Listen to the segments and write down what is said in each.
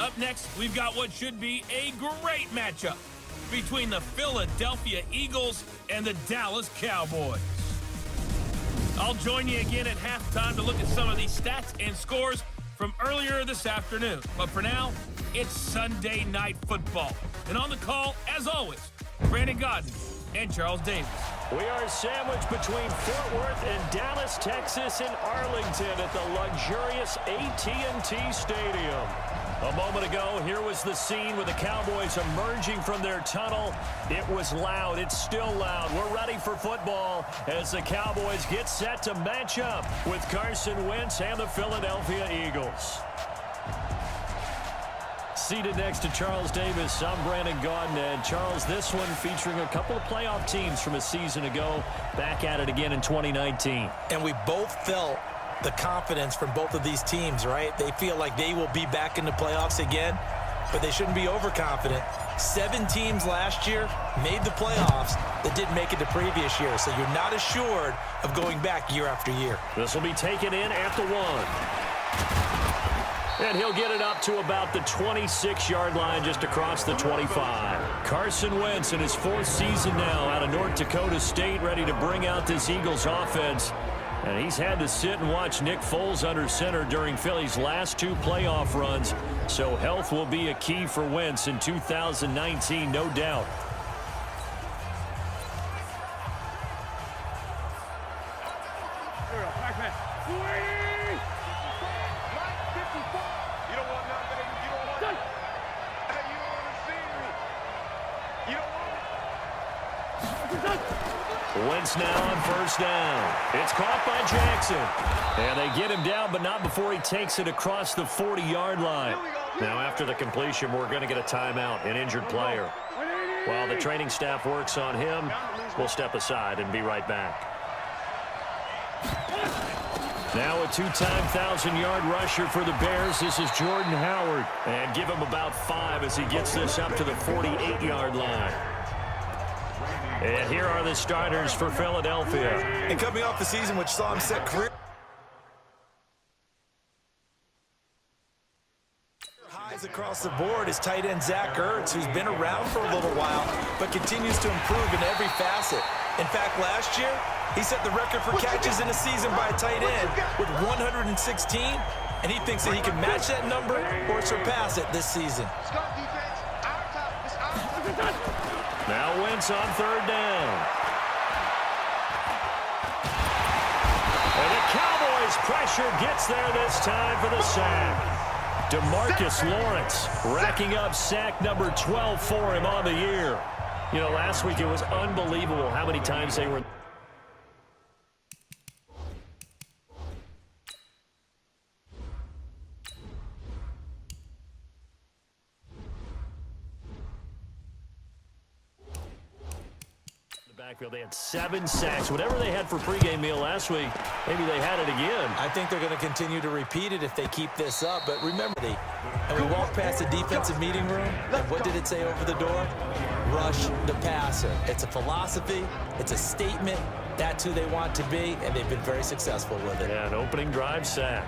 Up next, we've got what should be a great matchup between the Philadelphia Eagles and the Dallas Cowboys. I'll join you again at halftime to look at some of these stats and scores from earlier this afternoon. But for now, it's Sunday Night Football. And on the call, as always, Brandon Godden and Charles Davis. We are sandwiched between Fort Worth and Dallas, Texas, and Arlington at the luxurious AT&T Stadium. A moment ago, here was the scene with the Cowboys emerging from their tunnel. It was loud. It's still loud. We're ready for football as the Cowboys get set to match up with Carson Wentz and the Philadelphia Eagles. Seated next to Charles Davis, I'm Brandon Gaudin. And Charles, this one featuring a couple of playoff teams from a season ago, back at it again in 2019. And we both felt the confidence from both of these teams, right? They feel like they will be back in the playoffs again, but they shouldn't be overconfident. 7 teams last year made the playoffs that didn't make it the previous year, so you're not assured of going back year after year. This will be taken in at the 1. And he'll get it up to about the 26-yard line just across the 25. Carson Wentz in his 4th season now out of North Dakota State, ready to bring out this Eagles offense. And he's had to sit and watch Nick Foles under center during Philly's last 2 playoff runs. So health will be a key for Wentz in 2019, no doubt. Wentz now on 1st down. It's caught by Jackson. And they get him down, but not before he takes it across the 40-yard line. Now after the completion, we're going to get a timeout, an injured player. While the training staff works on him, we'll step aside and be right back. Now a 2-time 1,000-yard rusher for the Bears. This is Jordan Howard. And give him about 5 as he gets this up to the 48-yard line. And here are the starters for Philadelphia. And coming off the season which saw him set career highs across the board is tight end Zach Ertz, who's been around for a little while, but continues to improve in every facet. In fact, last year, he set the record for catches in a season by a tight end with 116, and he thinks that he can match that number or surpass it this season. Now Wentz on 3rd down. And the Cowboys pressure gets there this time for the sack. DeMarcus Lawrence racking up sack number 12 for him on the year. You know, last week it was unbelievable how many times they were backfield. They had 7 sacks. Whatever they had for pregame meal last week, maybe they had it again. I think they're going to continue to repeat it if they keep this up. But remember, and we walked past the defensive meeting room, and what did it say over the door? Rush the passer. It's a philosophy. It's a statement. That's who they want to be, and they've been very successful with it. Yeah, an opening drive sack.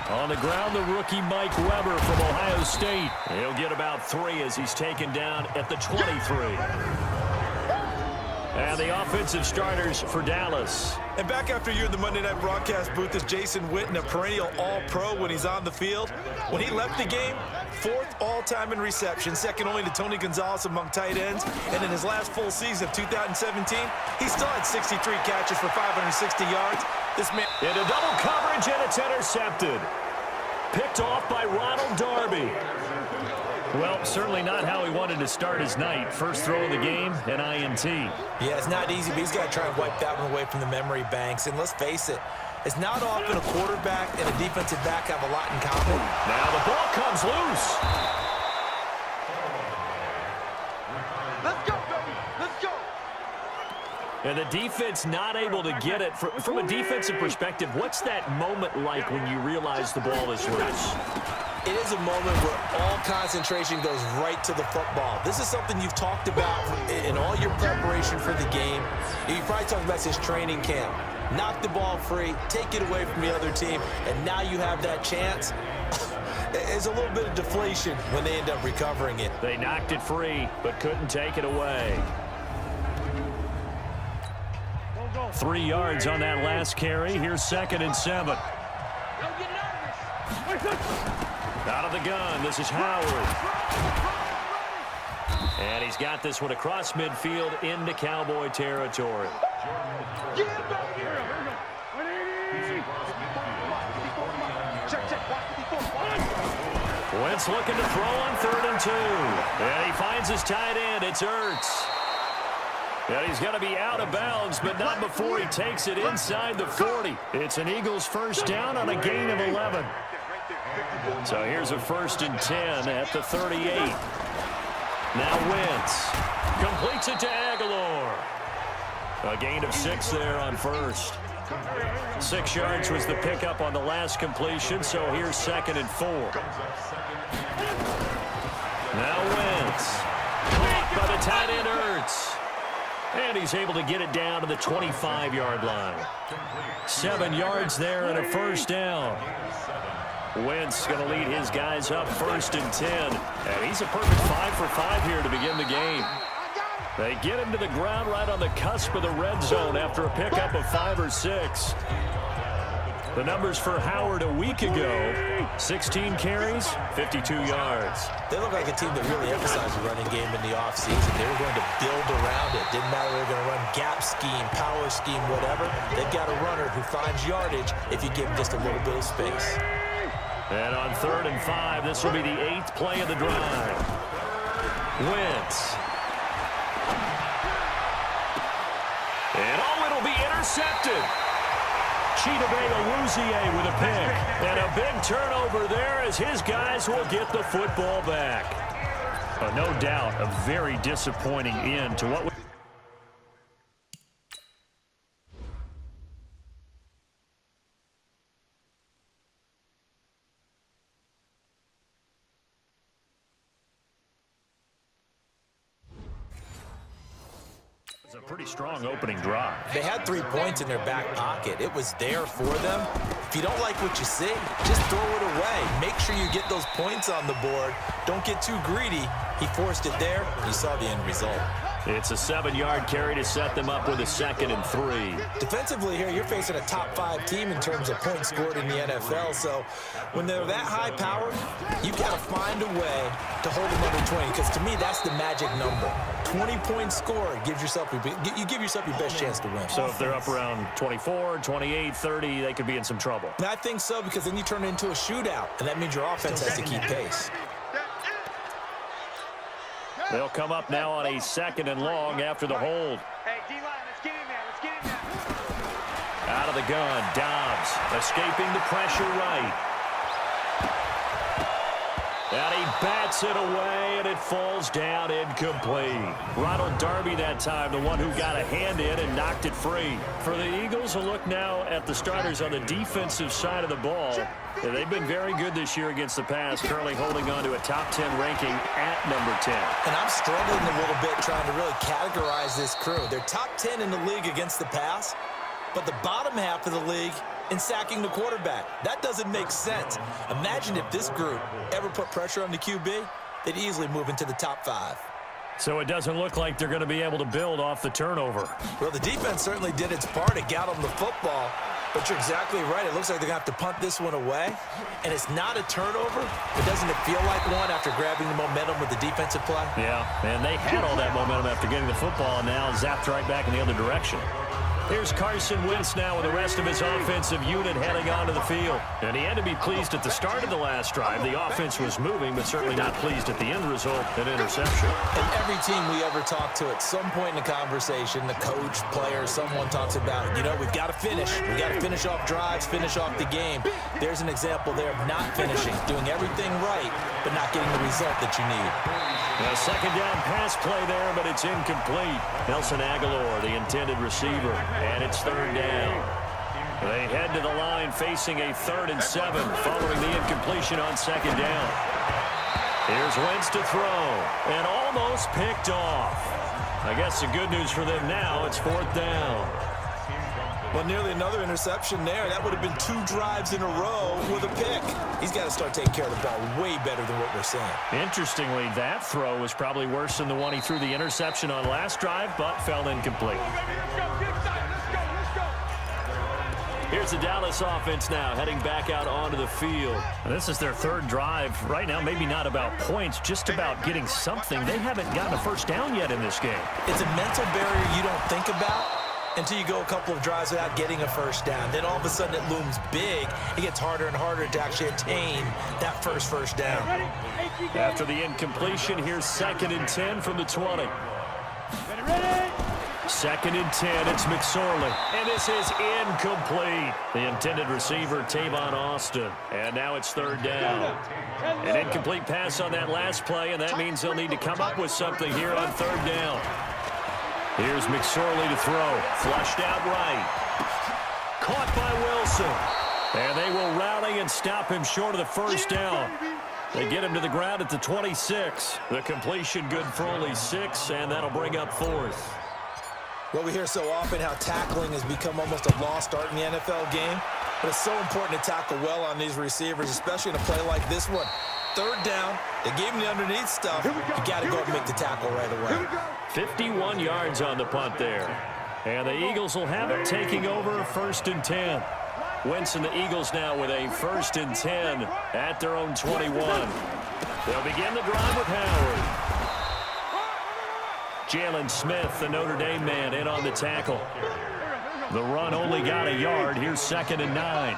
On the ground, the rookie Mike Weber from Ohio State. He'll get about 3 as he's taken down at the 23. And the offensive starters for Dallas. And back after a year in the Monday Night Broadcast booth is Jason Witten, a perennial All-Pro when he's on the field. When he left the game, 4th all-time in reception, second only to Tony Gonzalez among tight ends. And in his last full season of 2017, he still had 63 catches for 560 yards. This man into double coverage, and it's intercepted. Picked off by Ronald Darby. Well, certainly not how he wanted to start his night. First throw of the game, an INT. Yeah, it's not easy, but he's got to try and wipe that one away from the memory banks. And let's face it, it's not often a quarterback and a defensive back have a lot in common. Now the ball comes loose. Let's go, baby. Let's go. And the defense not able to get it. From a defensive perspective, what's that moment like when you realize the ball is loose? It is a moment where all concentration goes right to the football. This is something you've talked about in all your preparation for the game. You probably talked about this training camp. Knock the ball free, take it away from the other team, and now you have that chance. There's a little bit of deflation when they end up recovering it. They knocked it free, but couldn't take it away. 3 yards on that last carry. Here's 2nd and 7. Out of the gun, this is Howard. And he's got this one across midfield into Cowboy territory. Wentz looking to throw on 3rd and 2. And he finds his tight end. It's Ertz. And he's going to be out of bounds, but not before he takes it inside the 40. It's an Eagles first down on a gain of 11. So here's a 1st and 10 at the 38. Now Wentz completes it to Aguilar. A gain of 6 there on 1st. 6 yards was the pickup on the last completion, so here's 2nd and 4. Now Wentz. Caught by the tight end Ertz. And he's able to get it down to the 25-yard line. 7 yards there and a first down. Wentz going to lead his guys up 1st and 10. And he's a perfect 5 for 5 here to begin the game. They get him to the ground right on the cusp of the red zone after a pickup of 5 or 6. The numbers for Howard a week ago, 16 carries, 52 yards. They look like a team that really emphasized the running game in the offseason. They were going to build around it. Didn't matter if they were going to run gap scheme, power scheme, whatever. They've got a runner who finds yardage if you give him just a little bit of space. And on 3rd and 5, this will be the 8th play of the drive. Wentz. And it'll be intercepted. Chidobe Awuzie with a pick. And a big turnover there as his guys will get the football back. No doubt a very disappointing end to what a pretty strong opening drive. They had 3 points in their back pocket. It was there for them. If you don't like what you see, just throw it away. Make sure you get those points on the board. Don't get too greedy. He forced it there. You saw the end result. It's a 7-yard carry to set them up with a 2nd and 3. Defensively here, you're facing a top 5 team in terms of points scored in the NFL. So when they're that high powered, you've got to find a way to hold them under 20. Because to me, that's the magic number. 20 points scored gives yourself you give yourself your best chance to win. So if they're up around 24, 28, 30, they could be in some trouble. I think so, because then you turn it into a shootout, and that means your offense has to keep pace. They'll come up now on a 2nd and long after the hold. Hey, D-line, let's get in there. Let's get in there. Out of the gun, Dobbs escaping the pressure right. And he bats it away, and it falls down incomplete. Ronald Darby that time, the one who got a hand in and knocked it free. For the Eagles, a look now at the starters on the defensive side of the ball. And they've been very good this year against the pass, currently holding on to a top 10 ranking at number 10. And I'm struggling a little bit trying to really categorize this crew. They're top 10 in the league against the pass, but the bottom half of the league in sacking the quarterback. That doesn't make sense. Imagine if this group ever put pressure on the QB, they'd easily move into the top 5. So it doesn't look like they're going to be able to build off the turnover. Well, the defense certainly did its part. It got them the football. But you're exactly right. It looks like they're going to have to punt this one away. And it's not a turnover, but doesn't it feel like one after grabbing the momentum with the defensive play? Yeah, and they had all that momentum after getting the football, and now zapped right back in the other direction. Here's Carson Wentz now with the rest of his offensive unit heading onto the field. And he had to be pleased at the start of the last drive. The offense was moving, but certainly not pleased at the end result, an interception. And every team we ever talk to at some point in the conversation, the coach, player, someone talks about, we've got to finish. We've got to finish off drives, finish off the game. There's an example there of not finishing, doing everything right, but not getting the result that you need. A second down pass play there, but it's incomplete. Nelson Aguilar, the intended receiver, and it's third down. They head to the line facing a 3rd and 7 following the incompletion on second down. Here's Wentz to throw, and almost picked off. I guess the good news for them now, it's 4th down. Well, nearly another interception there. That would have been 2 drives in a row with a pick. He's got to start taking care of the ball way better than what we're seeing. Interestingly, that throw was probably worse than the one he threw the interception on last drive, but fell incomplete. Here's the Dallas offense now heading back out onto the field. This is their 3rd drive. Right now, maybe not about points, just about getting something. They haven't gotten a first down yet in this game. It's a mental barrier you don't think about until you go a couple of drives without getting a first down. Then all of a sudden it looms big. It gets harder and harder to actually attain that first down. After the incompletion, here's 2nd and 10 from the 20. 2nd and 10, it's McSorley. And this is incomplete. The intended receiver, Tavon Austin. And now it's 3rd down. An incomplete pass on that last play, and that means they'll need to come up with something here on 3rd down. Here's McSorley to throw. Flushed out right. Caught by Wilson. And they will rally and stop him short of the first down. They get him to the ground at the 26. The completion good for only 6, and that'll bring up 4th. Well, we hear so often how tackling has become almost a lost art in the NFL game. But it's so important to tackle well on these receivers, especially in a play like this one. 3rd down, they gave him the underneath stuff. You got to go and make the tackle right away. 51 yards on the punt there. And the Eagles will have it taking over 1st and 10. Wentz and the Eagles now with a 1st and 10 at their own 21. They'll begin the drive with Howard. Jalen Smith, the Notre Dame man, in on the tackle. The run only got a yard. Here's 2nd and 9.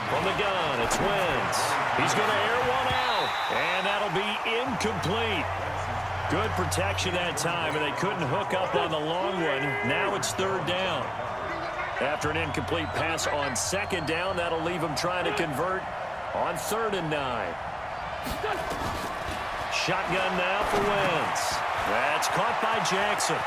From the gun, it's Wentz. He's going to air one out, and that'll be incomplete. Good protection that time, and they couldn't hook up on the long one. Now it's 3rd down. After an incomplete pass on 2nd down, that'll leave them trying to convert on 3rd and 9. Shotgun now for Wentz. That's caught by Jackson.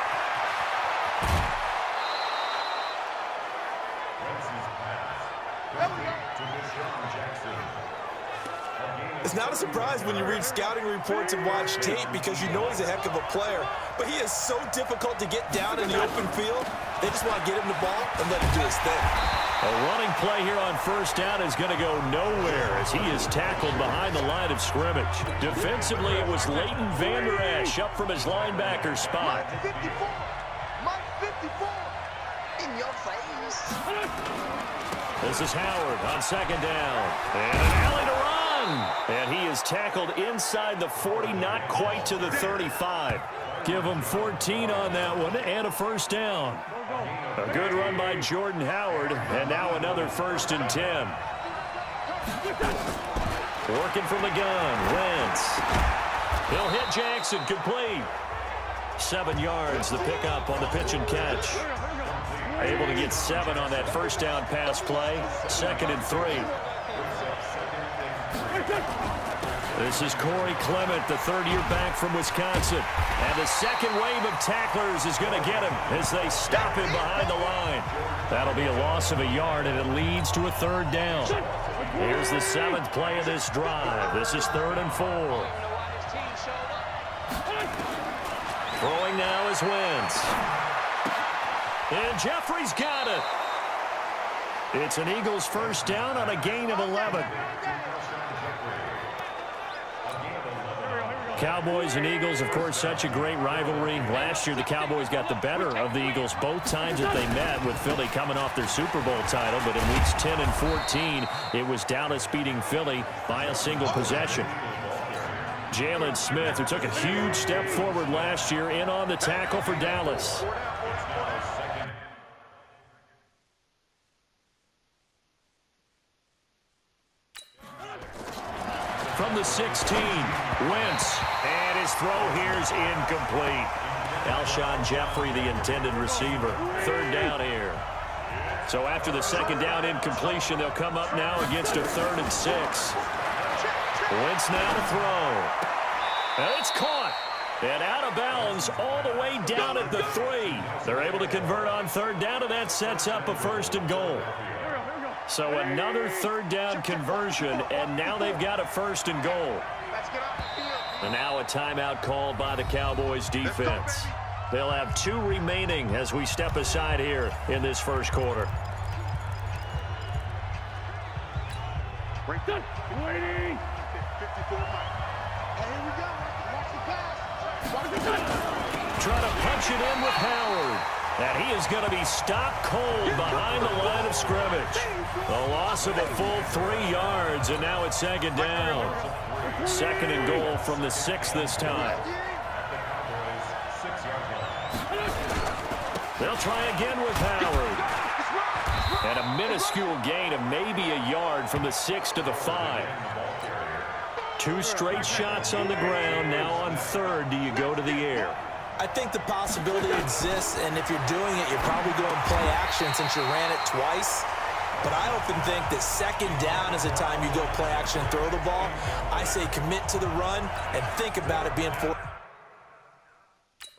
It's not a surprise when you read scouting reports and watch tape because you know he's a heck of a player. But he is so difficult to get down in the open field. They just want to get him the ball and let him do his thing. A running play here on 1st down is going to go nowhere as he is tackled behind the line of scrimmage. Defensively, it was Leighton Vander Esch up from his linebacker spot. Mike 54, in your face. This is Howard on 2nd down. And an alley to run. And he is tackled inside the 40, not quite to the 35. Give him 14 on that one and a 1st down. A good run by Jordan Howard, and now another 1st and 10. Working from the gun, Wentz. He'll hit Jackson, complete. 7 yards, the pickup on the pitch and catch. Able to get 7 on that 1st down pass play. 2nd and 3. This is Corey Clement, the 3rd-year back from Wisconsin. And the second wave of tacklers is going to get him as they stop him behind the line. That'll be a loss of a yard, and it leads to a 3rd down. Here's the 7th play of this drive. This is 3rd and 4. Throwing now is Wentz. And Jeffrey's got it. It's an Eagles 1st down on a gain of 11. Cowboys and Eagles, of course, such a great rivalry. Last year, the Cowboys got the better of the Eagles both times that they met, with Philly coming off their Super Bowl title. But in weeks 10 and 14, it was Dallas beating Philly by a single possession. Jalen Smith, who took a huge step forward last year, in on the tackle for Dallas. From the 16, Wentz, and his throw here's incomplete. Alshon Jeffrey, the intended receiver. Third down here. So after the second down incompletion, they'll come up now against a 3rd and 6. Wentz now to throw. And it's caught. And out of bounds all the way down at the 3. They're able to convert on 3rd down, and that sets up a 1st and goal. So another 3rd down conversion, and now they've got a 1st and goal. And now a timeout called by the Cowboys defense. They'll have 2 remaining as we step aside here in this first quarter. Waiting. Try to punch it in with Howard. And he is going to be stopped cold behind the line of scrimmage. A loss of a full 3 yards, and now it's 2nd down. 2nd and goal from the 6 this time. They'll try again with Howard. And a minuscule gain of maybe a yard from the 6 to the 5. 2 straight shots on the ground. Now on 3rd, do you go to the air? I think the possibility exists, and if you're doing it, you're probably going play action since you ran it twice. But I often think that 2nd down is the time you go play action and throw the ball. I say commit to the run and think about it being 4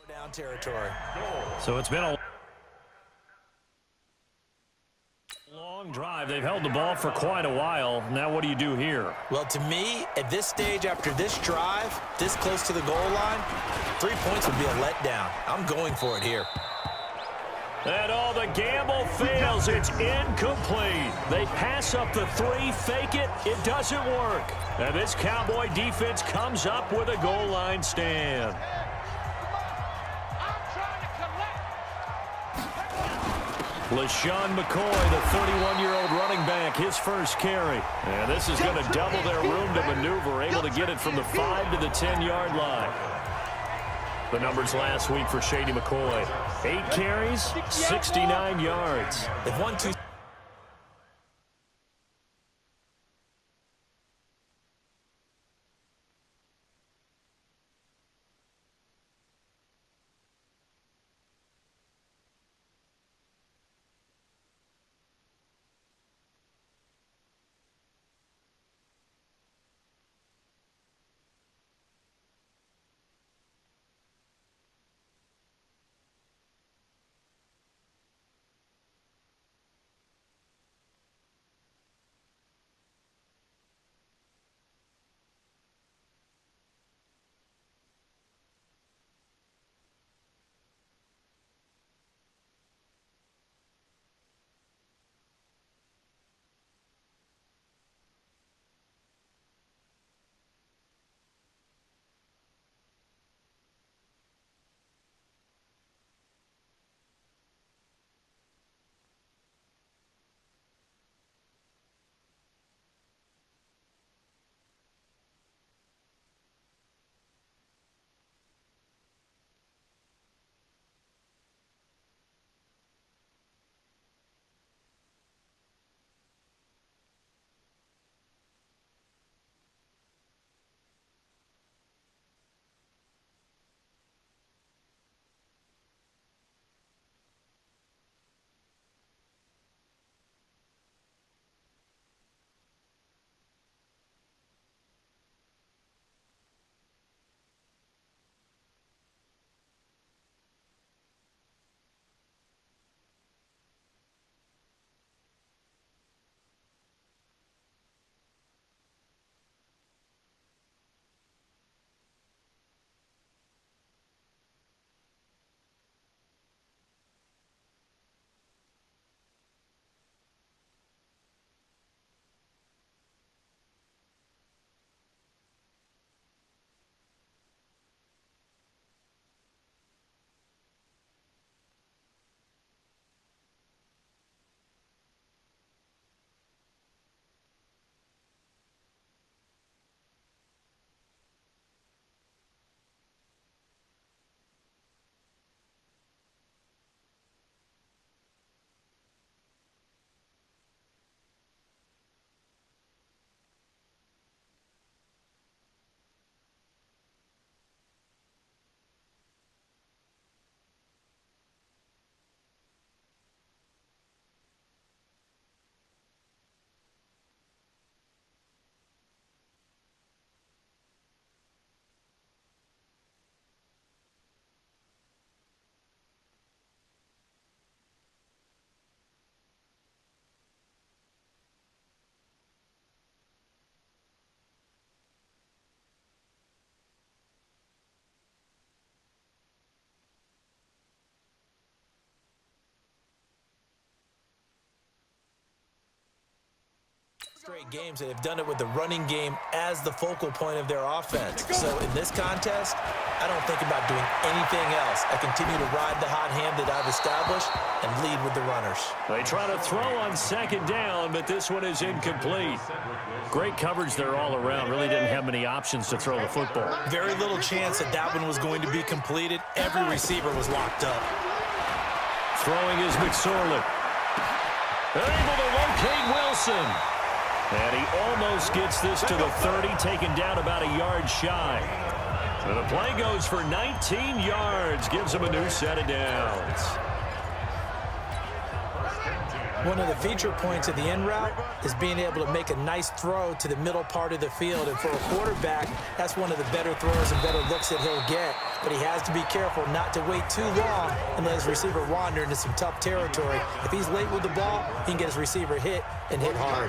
down territory. So it's been a long drive. They've held the ball for quite a while. Now what do you do here? Well, to me, at this stage, after this drive, this close to the goal line, 3 points would be a letdown. I'm going for it here. And the gamble fails. It's incomplete. They pass up the 3, fake it. It doesn't work. And this Cowboy defense comes up with a goal line stand. LaShawn McCoy, the 31-year-old running back, his first carry. And this is going to double their room to maneuver, able to get it from the 5 to the 10-yard line. The numbers last week for Shady McCoy. 8 carries, 69 yards. If 1-2 straight games, and they've done it with the running game as the focal point of their offense. So in this contest, I don't think about doing anything else. I continue to ride the hot hand that I've established and lead with the runners. They try to throw on second down, but this one is incomplete. Great coverage there all around. Really didn't have many options to throw the football. Very little chance that that one was going to be completed. Every receiver was locked up. Throwing is McSorley. Able to locate Wilson. And he almost gets this to the 30, taken down about a yard shy. So the play goes for 19 yards, gives him a new set of downs. One of the feature points of the in route is being able to make a nice throw to the middle part of the field. And for a quarterback, that's one of the better throws and better looks that he'll get. But he has to be careful not to wait too long and let his receiver wander into some tough territory. If he's late with the ball, he can get his receiver hit and hit hard.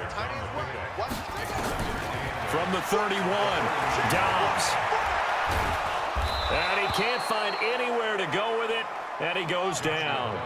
From the 31, Dobbs. And he can't find anywhere to go with it, and he goes down.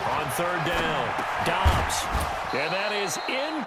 On third down, Dobbs. And that is in.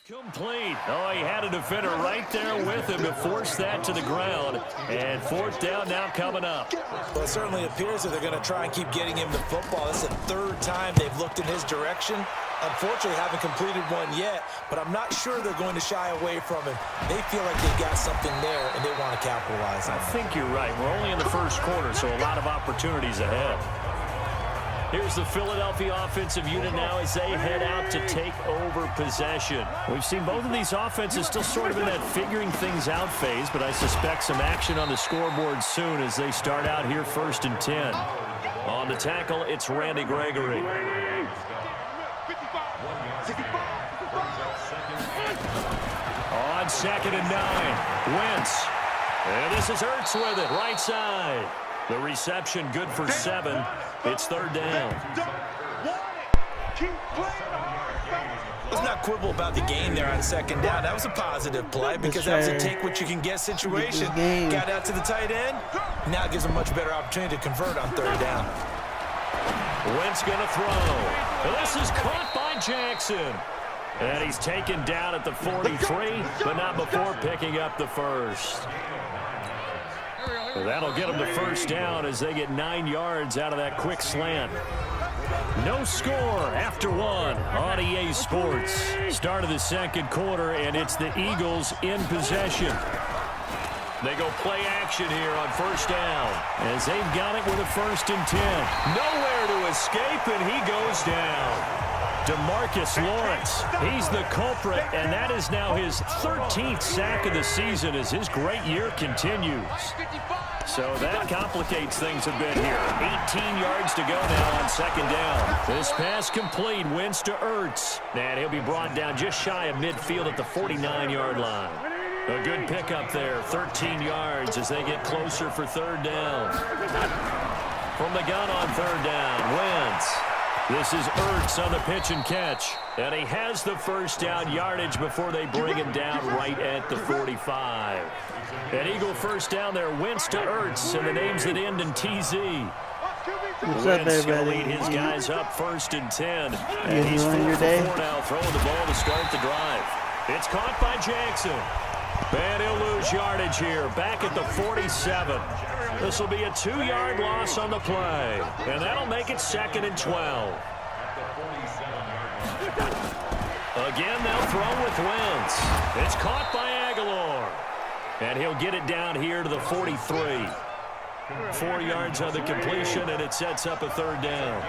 Complete. Oh, he had a defender right there with him to force that to the ground. And fourth down now coming up. Well, it certainly appears that they're going to try and keep getting him the football. This is the third time they've looked in his direction. Unfortunately, haven't completed one yet, but I'm not sure they're going to shy away from him. They feel like they got something there, and they want to capitalize on it. I think you're right. We're only in the first quarter, so a lot of opportunities ahead. Here's the Philadelphia offensive unit now as they head out to take over possession. We've seen both of these offenses still sort of in that figuring things out phase, but I suspect some action on the scoreboard soon as they start out here 1st and 10. On the tackle, it's Randy Gregory. On 2nd and 9, Wentz. And this is Ertz with it, right side. The reception good for 7. It's third down. Keep playing hard. Let's not quibble about the gain there on second down. That was a positive play because that was a take-what-you-can-get situation. Got out to the tight end. Now it gives him a much better opportunity to convert on third down. Wentz going to throw. This is caught by Jackson. And he's taken down at the 43, but not before picking up the first. That'll get them to first down as they get 9 yards out of that quick slant. No score after 1 on EA Sports. Start of the second quarter, and it's the Eagles in possession. They go play action here on first down as they've got it with a 1st and 10. Nowhere to escape, and he goes down. DeMarcus Lawrence, he's the culprit, and that is now his 13th sack of the season as his great year continues. So that complicates things a bit here. 18 yards to go now on second down. This pass complete, Wentz to Ertz. And he'll be brought down just shy of midfield at the 49-yard line. A good pickup there, 13 yards as they get closer for third down. From the gun on third down, Wentz. This is Ertz on the pitch and catch. And he has the first down yardage before they bring him down right at the 45. An Eagle first down there, Wentz to Ertz, and the names that end in TZ. Wentz going to lead his guys up 1st and 10. And he's 4 for 4 now, throwing the ball to start the drive. It's caught by Jackson. And he'll lose yardage here, back at the 47. This will be a 2-yard loss on the play. And that'll make it 2nd and 12. Again, they'll throw with Wentz. It's caught by Aguilar. And he'll get it down here to the 43. 4 yards on the completion, and it sets up a third down.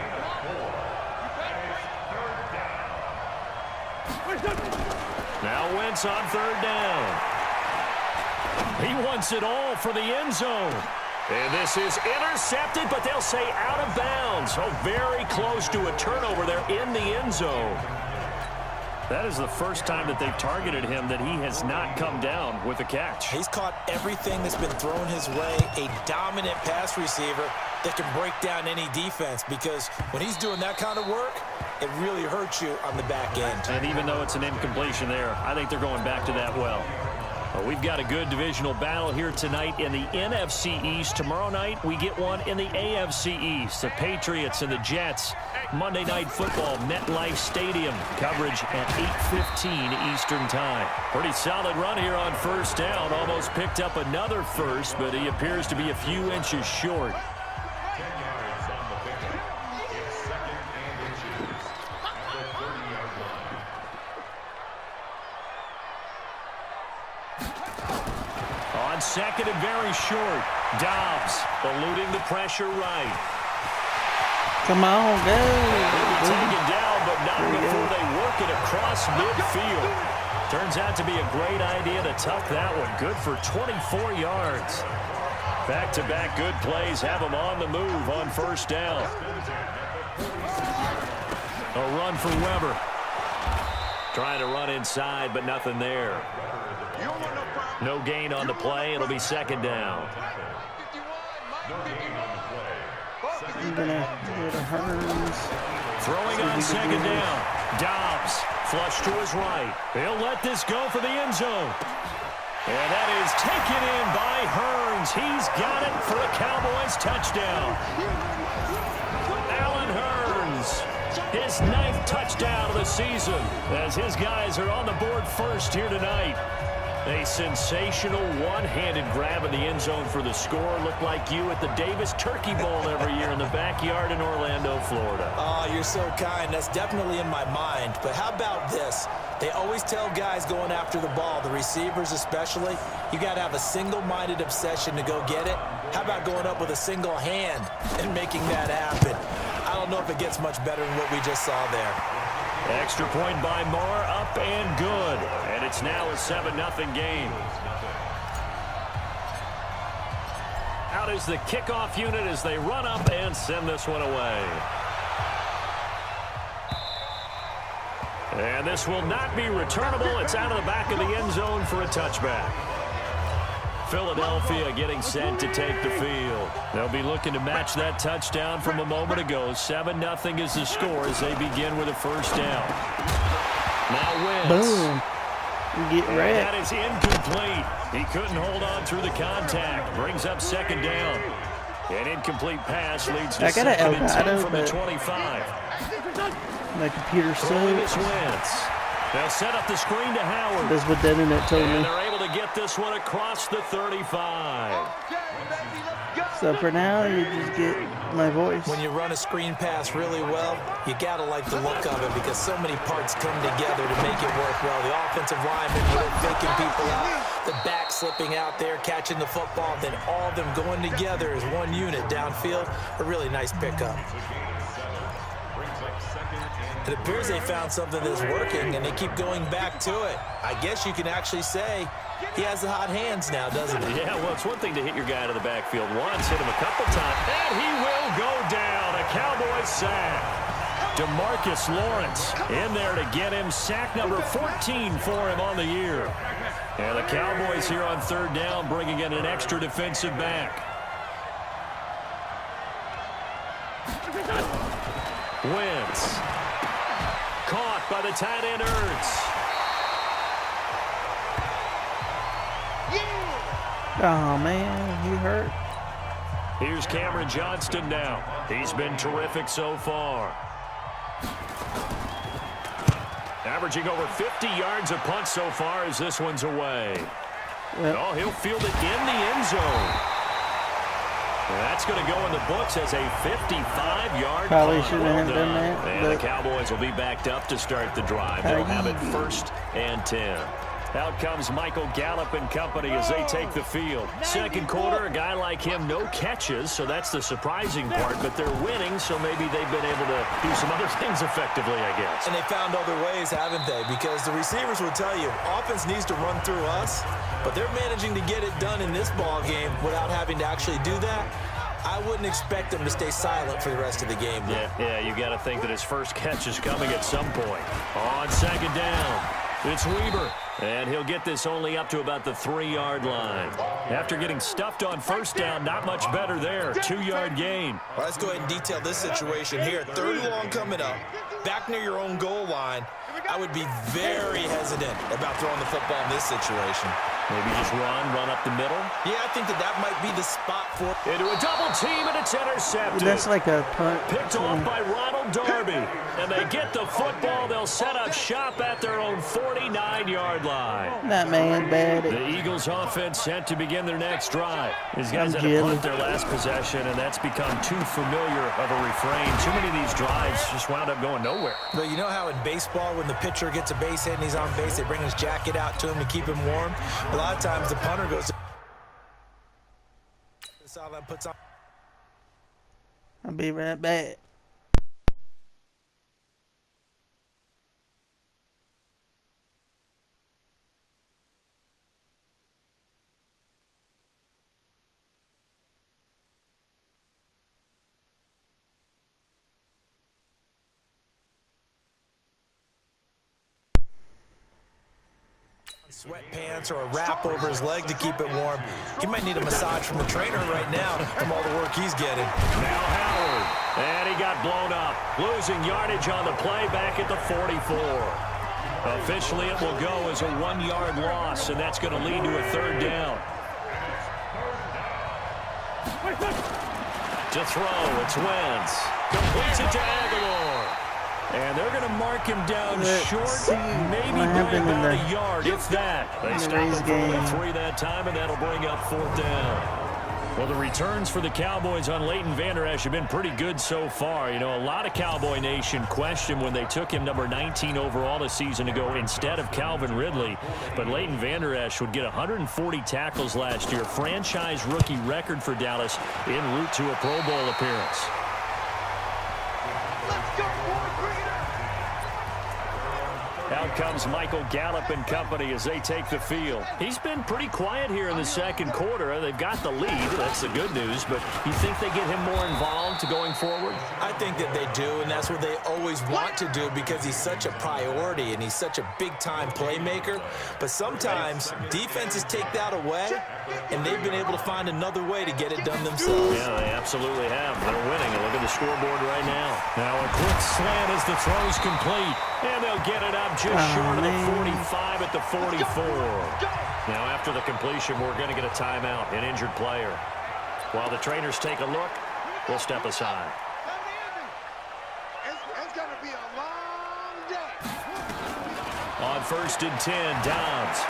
Now Wentz on third down. He wants it all for the end zone. And this is intercepted, but they'll say out of bounds. Oh, very close to a turnover there in the end zone. That is the first time that they've targeted him that he has not come down with a catch. He's caught everything that's been thrown his way. A dominant pass receiver that can break down any defense, because when he's doing that kind of work, it really hurts you on the back end. And even though it's an incompletion there, I think they're going back to that well. We've got a good divisional battle here tonight in the NFC East. Tomorrow night, we get one in the AFC East. The Patriots and the Jets. Monday Night Football, MetLife Stadium. Coverage at 8:15 Eastern Time. Pretty solid run here on first down. Almost picked up another first, but he appears to be a few inches short. On second and very short. Dobbs eluding the pressure right. Come on, go. Taken down, but not before they work it across midfield. Turns out to be a great idea to tuck that one. Good for 24 yards. Back-to-back good plays have them on the move on first down. A run for Weber. Trying to run inside, but nothing there. No gain on the play. It'll be second down. Throwing on second down. Dobbs flush to his right. He'll let this go for the end zone. And that is taken in by Hearns. He's got it for a Cowboys touchdown. Allen Hearns, his 9th touchdown of the season, as his guys are on the board first here tonight. A sensational one-handed grab in the end zone for the score. Looked like you at the Davis Turkey Bowl every year in the backyard in Orlando, Florida. Oh, you're so kind. That's definitely in my mind. But how about this? They always tell guys going after the ball, the receivers especially, you got to have a single-minded obsession to go get it. How about going up with a single hand and making that happen? I don't know if it gets much better than what we just saw there. Extra point by Moore, up and good. And it's now a 7-0 game. Out is the kickoff unit as they run up and send this one away. And this will not be returnable. It's out of the back of the end zone for a touchback. Philadelphia getting set to take the field. They'll be looking to match that touchdown from a moment ago. 7-0 is the score as they begin with a first down. Now Wentz. Boom. Get wrecked. That is incomplete. He couldn't hold on through the contact. Brings up second down. An incomplete pass leads to second and 10 from the 25. My computer Throwing sucks. is Wentz. They'll set up the screen to Howard. That's what the internet told And me. they're able to get this one across the 35. So for now, you just get my voice. When you run a screen pass really well, you got to like the look of it because so many parts come together to make it work well. The offensive linemen, faking people out, the back slipping out there, catching the football, then all of them going together as one unit downfield. A really nice pickup. It appears they found something that's working, and they keep going back to it. I guess you can actually say he has the hot hands now, doesn't he? Yeah, well, it's one thing to hit your guy to the backfield once, hit him a couple times, and he will go down. A Cowboys sack. DeMarcus Lawrence in there to get him. Sack number 14 for him on the year. And the Cowboys here on third down bringing in an extra defensive back. Wentz. Caught by the tight end Ertz. Oh, man, he hurt. Here's Cameron Johnston now. He's been terrific so far. Averaging over 50 yards a punt so far as this one's away. Yep. Oh, he'll field it in the end zone. And that's going to go in the books as a 55-yard Probably punt. shouldn't have done that. And the Cowboys will be backed up to start the drive. They'll have it 1st and 10. Out comes Michael Gallup and company as they take the field. Second quarter, a guy like him, no catches, so that's the surprising part. But they're winning, so maybe they've been able to do some other things effectively, I guess. And they found other ways, haven't they? Because the receivers will tell you, offense needs to run through us, but they're managing to get it done in this ball game without having to actually do that. I wouldn't expect them to stay silent for the rest of the game. Yeah, you got to think that his first catch is coming at some point. On second down, it's Weber. And he'll get this only up to about the 3-yard line. After getting stuffed on first down, not much better there. 2-yard gain. Well, let's go ahead and detail this situation here. 3rd and long coming up. Back near your own goal line. I would be very hesitant about throwing the football in this situation. Maybe just run up the middle. Yeah, I think that might be the spot for it. Into a double team, and it's intercepted. That's like a punt. Picked off by Ronald Darby. And they get the football. They'll set up shop at their own 49-yard line. That man bad. The Eagles offense set to begin their next drive. These guys had to punt their last possession, and that's become too familiar of a refrain. Too many of these drives just wound up going nowhere. But you know how in baseball, when the pitcher gets a base hit and he's on base, they bring his jacket out to him to keep him warm? A lot of times the punter goes to the sideline, puts on. I'll be right back. Sweatpants or a wrap over his leg to keep it warm. He might need a massage from the trainer right now from all the work he's getting. Now Howard, and he got blown up. Losing yardage on the play back at the 44. Officially, it will go as a 1-yard loss, and that's going to lead to a 3rd down. To throw, it's Wentz. Completes it to Aguilar. And they're going to mark him down short, maybe by about a yard, if that. They stop him for only 3 that time, and that'll bring up 4th down. Well, the returns for the Cowboys on Leighton Vander Esch have been pretty good so far. You know, a lot of Cowboy Nation questioned when they took him number 19 overall a season ago instead of Calvin Ridley. But Leighton Vander Esch would get 140 tackles last year, franchise rookie record for Dallas en route to a Pro Bowl appearance. Let's go, boys, bring it up. Out comes Michael Gallup and company as they take the field. He's been pretty quiet here in the second quarter. They've got the lead. That's the good news. But you think they get him more involved going forward? I think that they do, and that's what they always want to do because he's such a priority and he's such a big-time playmaker. But sometimes defenses take that away, and they've been able to find another way to get it done themselves. Yeah, they absolutely have. They're winning. And look at the scoreboard right now. Now a quick slant as the throw's complete. And they'll get it up just short of the 45 at the 44. Now after the completion, we're going to get a timeout, an injured player. While the trainers take a look, we'll step aside. It's going to be a long day. On 1st and 10, Dobbs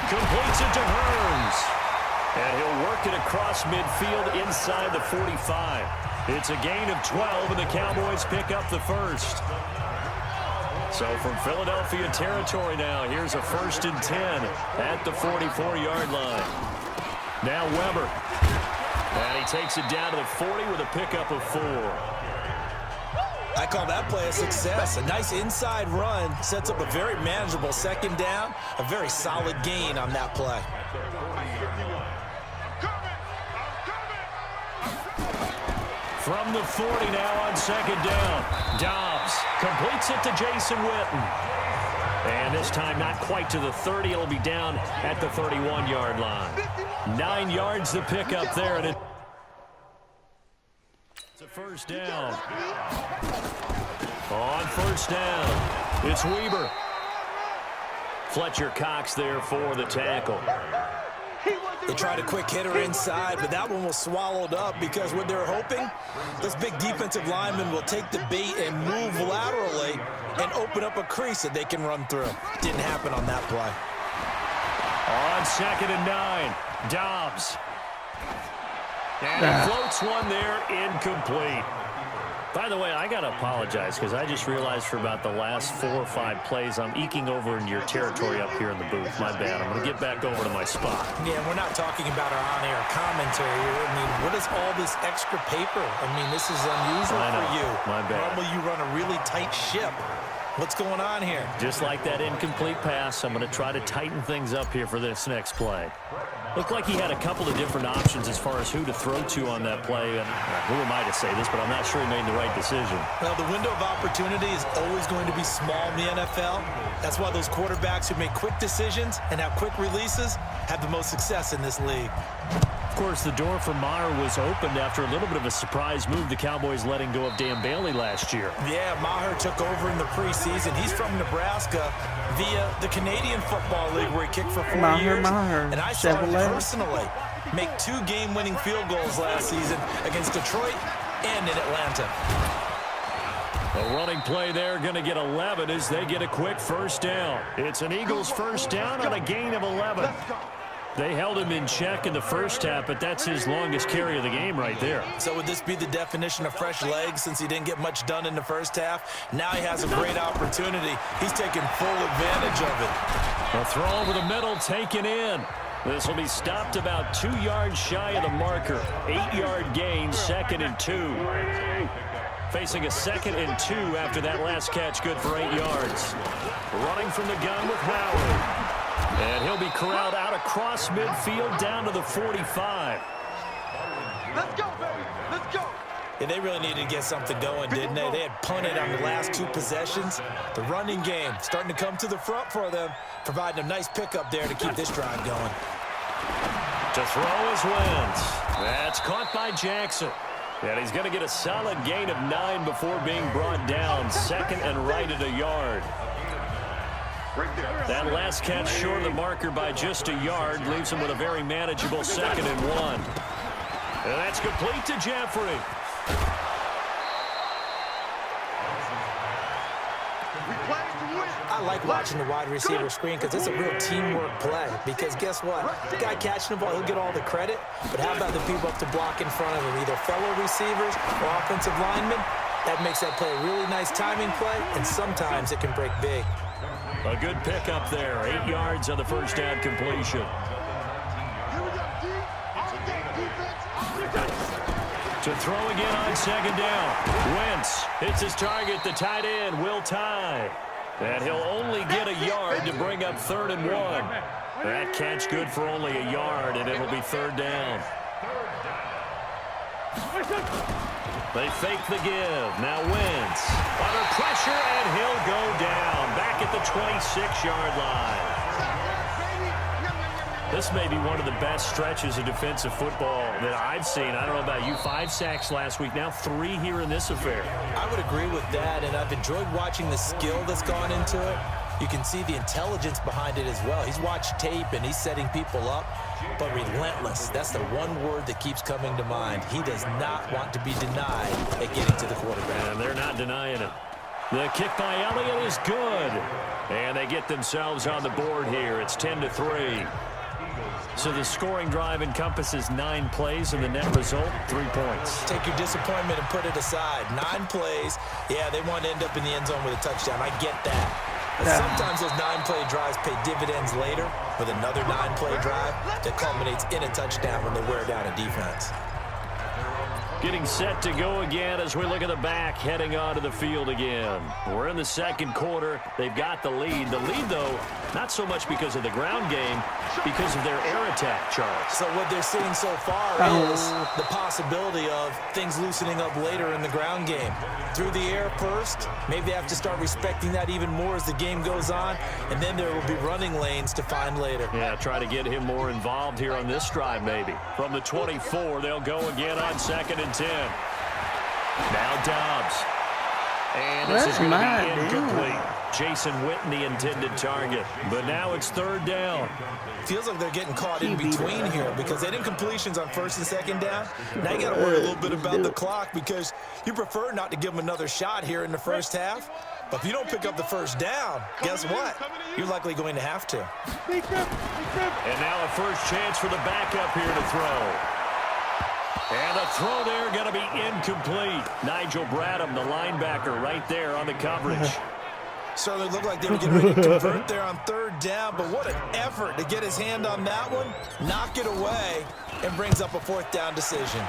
completes it to Hearns. And he'll work it across midfield inside the 45. It's a gain of 12, and the Cowboys pick up the first. So from Philadelphia territory now, here's a 1st and 10 at the 44-yard line. Now Weber. And he takes it down to the 40 with a pickup of 4. I call that play a success. A nice inside run sets up a very manageable second down. A very solid gain on that play. From the 40 now on 2nd down. Dobbs completes it to Jason Witten. And this time not quite to the 30. It'll be down at the 31-yard line. 9 yards to pick up there. And it's a 1st down. On 1st down, it's Weber. Fletcher Cox there for the tackle. They tried a quick hitter inside, but that one was swallowed up because what they're hoping, this big defensive lineman will take the bait and move laterally and open up a crease that they can run through. Didn't happen on that play. On 2nd and 9, Dobbs. And he floats one there, incomplete. By the way, I got to apologize because I just realized for about the last 4 or 5 plays, I'm eking over into your territory up here in the booth. My bad. I'm going to get back over to my spot. Yeah, we're not talking about our on-air commentary here. I mean, what is all this extra paper? I mean, this is unusual for you. My bad. Normally you run a really tight ship. What's going on here? Just like that incomplete pass, I'm going to try to tighten things up here for this next play. Looked like he had a couple of different options as far as who to throw to on that play. And who am I to say this, but I'm not sure he made the right decision. Well, the window of opportunity is always going to be small in the NFL. That's why those quarterbacks who make quick decisions and have quick releases have the most success in this league. Of course, the door for Maher was opened after a little bit of a surprise move. The Cowboys letting go of Dan Bailey last year. Yeah, Maher took over in the preseason. He's from Nebraska via the Canadian Football League where he kicked for 4 years. And I saw him personally make 2 game-winning field goals last season against Detroit and in Atlanta. A running play there, going to get 11 as they get a quick 1st down. It's an Eagles 1st down on a gain of 11. They held him in check in the first half, but that's his longest carry of the game right there. So would this be the definition of fresh legs since he didn't get much done in the first half? Now he has a great opportunity. He's taking full advantage of it. A throw over the middle taken in. This will be stopped about 2 yards shy of the marker. 8-yard gain, 2nd and 2. Facing a 2nd and 2 after that last catch, good for 8 yards. Running from the gun with Howard. And he'll be corralled out across midfield down to the 45. Let's go, baby. Let's go. Yeah, they really needed to get something going, didn't they? They had punted on the last 2 possessions. The running game starting to come to the front for them, providing a nice pickup there to keep this drive going. To throw is Wentz. That's caught by Jackson. And he's going to get a solid gain of 9 before being brought down. 2nd and right at a yard. That last catch short of the marker by just a yard leaves him with a very manageable 2nd and 1. And that's complete to Jeffrey. I like watching the wide receiver screen because it's a real teamwork play. Because guess what? The guy catching the ball, he'll get all the credit. But how about the people up to block in front of him, either fellow receivers or offensive linemen? That makes that play a really nice timing play, and sometimes it can break big. A good pickup there. 8 yards on the 1st down completion. To throw again on 2nd down. Wentz hits his target, the tight end, Will Tye. And he'll only get a yard to bring up 3rd and 1. That catch good for only a yard, and it'll be 3rd down. They fake the give. Now Wentz under pressure, and he'll go down back at the 26-yard line. This may be one of the best stretches of defensive football that I've seen. I don't know about you. 5 sacks last week, now 3 here in this affair. I would agree with that, and I've enjoyed watching the skill that's gone into it. You can see the intelligence behind it as well. He's watched tape, and he's setting people up, but relentless. That's the one word that keeps coming to mind. He does not want to be denied at getting to the quarterback. And they're not denying it. The kick by Elliott is good. And they get themselves on the board here. It's 10-3. So the scoring drive encompasses 9 plays, and the net result, 3 points. Take your disappointment and put it aside. 9 plays. Yeah, they want to end up in the end zone with a touchdown. I get that. But sometimes those 9-play drives pay dividends later with another 9-play drive that culminates in a touchdown when they wear down a defense. Getting set to go again as we look at the back, heading onto the field again. We're in the second quarter. They've got the lead. The lead, though, not so much because of the ground game, because of their air attack, Charles. So what they're seeing so far is the possibility of things loosening up later in the ground game. Through the air first, maybe they have to start respecting that even more as the game goes on, and then there will be running lanes to find later. Yeah, try to get him more involved here on this drive, maybe. From the 24, they'll go again on 2nd and 10. Now Dobbs. And this is going to be incomplete. Jason Witten, the intended target. But now it's 3rd down. Feels like they're getting caught in between here because they didn't completions on 1st and 2nd down. Now you got to worry a little bit about the clock because you prefer not to give them another shot here in the first half. But if you don't pick up the 1st down, guess what? You're likely going to have to. And now a first chance for the backup here to throw. And the throw there going to be incomplete. Nigel Bradham, the linebacker, right there on the coverage. Certainly looked like they were getting ready to convert there on 3rd down, but what an effort to get his hand on that one, knock it away, and brings up a 4th down decision.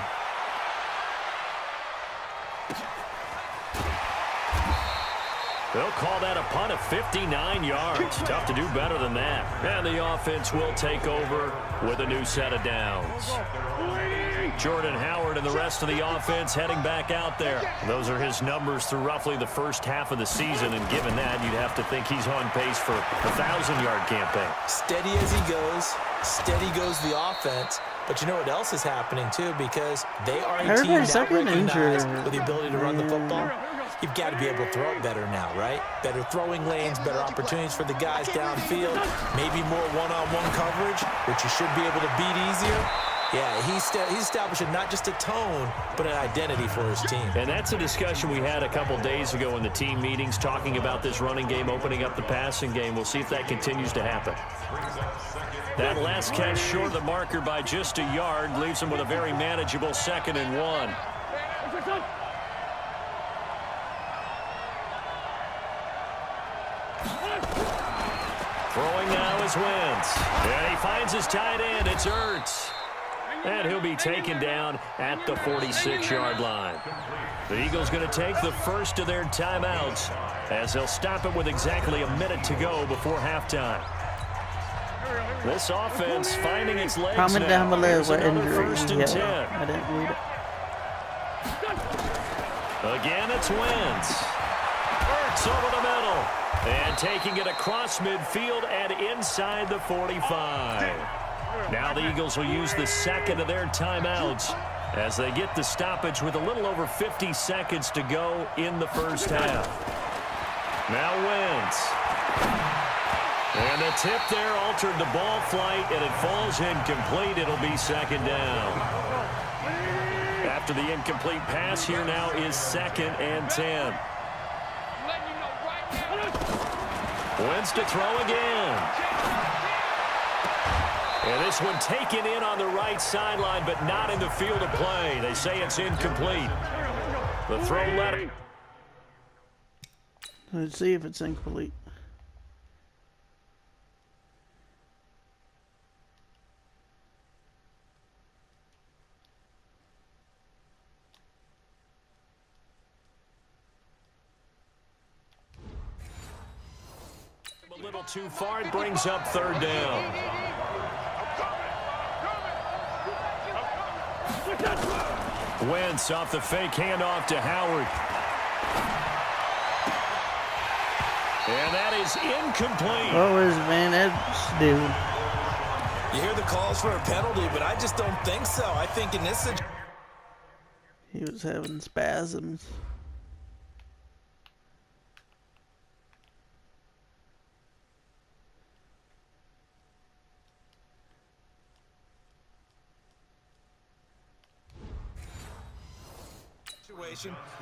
They'll call that a punt of 59 yards. Tough to do better than that. And the offense will take over with a new set of downs. Jordan Howard and the rest of the offense heading back out there. Those are his numbers through roughly the first half of the season, and given that, you'd have to think he's on pace for a 1,000-yard campaign. Steady as he goes, steady goes the offense. But you know what else is happening, too, because they are a team now recognized with the ability to run the football. You've got to be able to throw it better now, right? Better throwing lanes, better opportunities for the guys downfield, maybe more one-on-one coverage, which you should be able to beat easier. Yeah, he's establishing not just a tone, but an identity for his team. And that's a discussion we had a couple days ago in the team meetings, talking about this running game, opening up the passing game. We'll see if that continues to happen. That last catch short of the marker by just a yard leaves him with a very manageable 2nd and 1. Throwing now is Wentz. And he finds his tight end. It's Ertz. And he'll be taken down at the 46-yard line. The Eagles going to take the first of their timeouts as they'll stop it with exactly a minute to go before halftime. This offense finding its legs now. Comment down below what injury 1st and 10. I didn't read it. Again, it's Wentz. Ertz over the middle. And taking it across midfield and inside the 45. Now the Eagles will use the 2nd of their timeouts as they get the stoppage with a little over 50 seconds to go in the first half. Now Wentz. And the tip there altered the ball flight, and it falls incomplete. It'll be 2nd down. After the incomplete pass, here now is 2nd and 10. Wentz to throw again. And this one taken in on the right sideline, but not in the field of play. They say it's incomplete. The throw led. Let's see if it's incomplete. little too far. It brings up third down. Wentz off the fake handoff to Howard. And that is incomplete. What was Van Edge doing? You hear the calls for a penalty, but I just don't think so. I think in this situation, He was having spasms.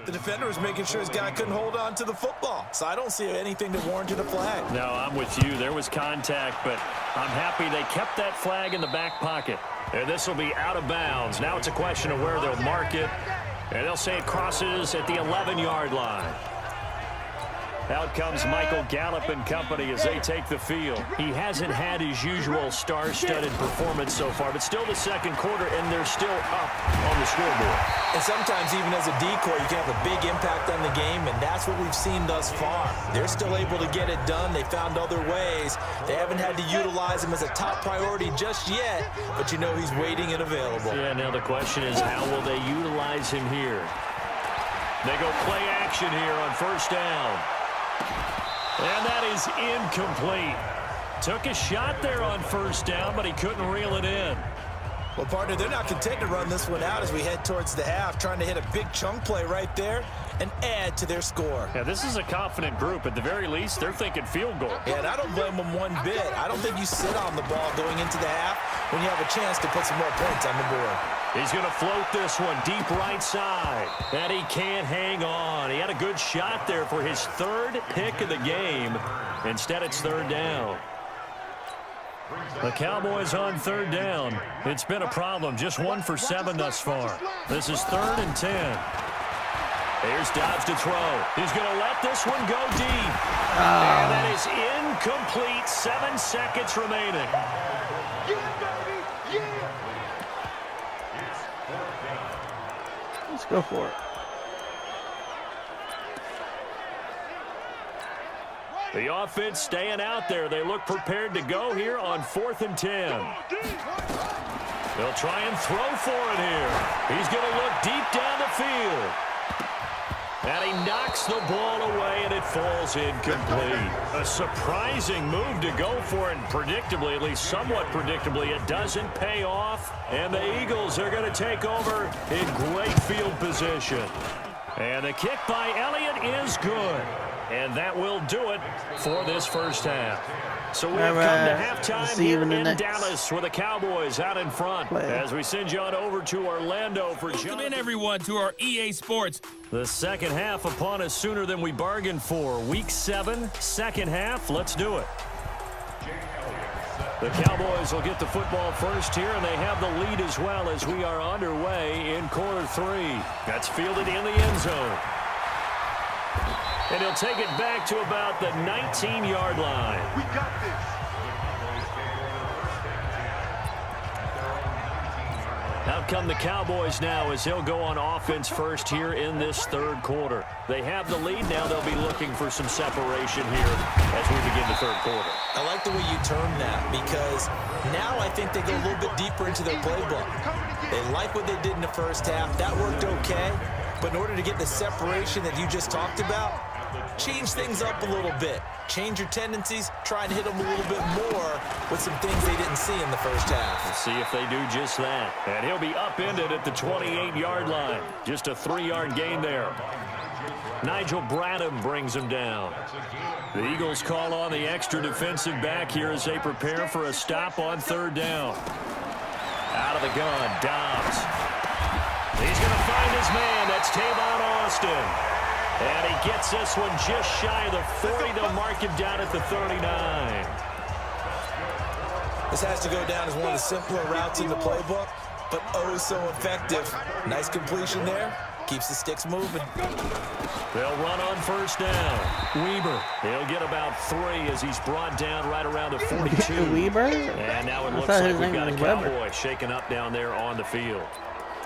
the defender was making sure his guy couldn't hold on to the football. So I don't see anything that warranted a flag. No, I'm with you. There was contact, but I'm happy they kept that flag in the back pocket. And this will be out of bounds. Now it's a question of where they'll mark it. And they'll say it crosses at the 11-yard line. Out comes Michael Gallup and company as they take the field. He hasn't had his usual star-studded performance so far, but still the second quarter, and they're still up on the scoreboard. And sometimes even as a decoy, you can have a big impact on the game, and that's what we've seen thus far. They're still able to get it done. They found other ways. They haven't had to utilize him as a top priority just yet, but you know he's waiting and available. Yeah, now the question is, how will they utilize him here? They go play action here on first down. And that is incomplete. Took a shot there on first down, but he couldn't reel it in. Well, partner, they're not content to run this one out as we head towards the half, trying to hit a big chunk play right there and add to their score. Yeah, this is a confident group. At the very least, they're thinking field goal. Yeah, and I don't blame them one bit. I don't think you sit on the ball going into the half when you have a chance to put some more points on the board. He's going to float this one deep right side. And he can't hang on. He had a good shot there for his third pick of the game. Instead, it's third down. The Cowboys on third down. It's been a problem. Just 1 for 7 thus far. This is 3rd and 10. Here's Dobbs to throw. He's going to let this one go deep. And that is incomplete. 7 seconds remaining. Let's go for it. The offense staying out there. They look prepared to go here on 4th and 10. They'll try and throw for it here. He's going to look deep down the field. And he knocks the ball away, and it falls incomplete. A surprising move to go for it, and predictably, at least somewhat predictably, it doesn't pay off. And the Eagles are going to take over in great field position. And the kick by Elliott is good. And that will do it for this first half. So we have come to halftime here in Dallas with the Cowboys out in front as we send you on over to Orlando for Welcome in, everyone, to our EA Sports. The second half upon us sooner than we bargained for. Week 7, second half. Let's do it. The Cowboys will get the football first here, and they have the lead as well as we are underway in quarter 3. That's fielded in the end zone. And he'll take it back to about the 19-yard line. We got this. Out come the Cowboys now as they'll go on offense first here in this third quarter. They have the lead now. They'll be looking for some separation here as we begin the third quarter. I like the way you term that because now I think they go a little bit deeper into their playbook. They like what they did in the first half. That worked okay. But in order to get the separation that you just talked about, change things up a little bit. Change your tendencies. Try and hit them a little bit more with some things they didn't see in the first half. Let's see if they do just that. And he'll be upended at the 28-yard line. Just a 3-yard gain there. Nigel Bradham brings him down. The Eagles call on the extra defensive back here as they prepare for a stop on third down. Out of the gun, Dobbs. He's going to find his man. That's Tavon Austin. And he gets this one just shy of the 40. They'll mark him down at the 39. This has to go down as one of the simpler routes in the playbook, but oh so effective. Nice completion there. Keeps the sticks moving. They'll run on first down. Weber, he'll get about 3 as he's brought down right around the 42. Weber? And now it looks like we've got a Cowboy shaken up down there on the field.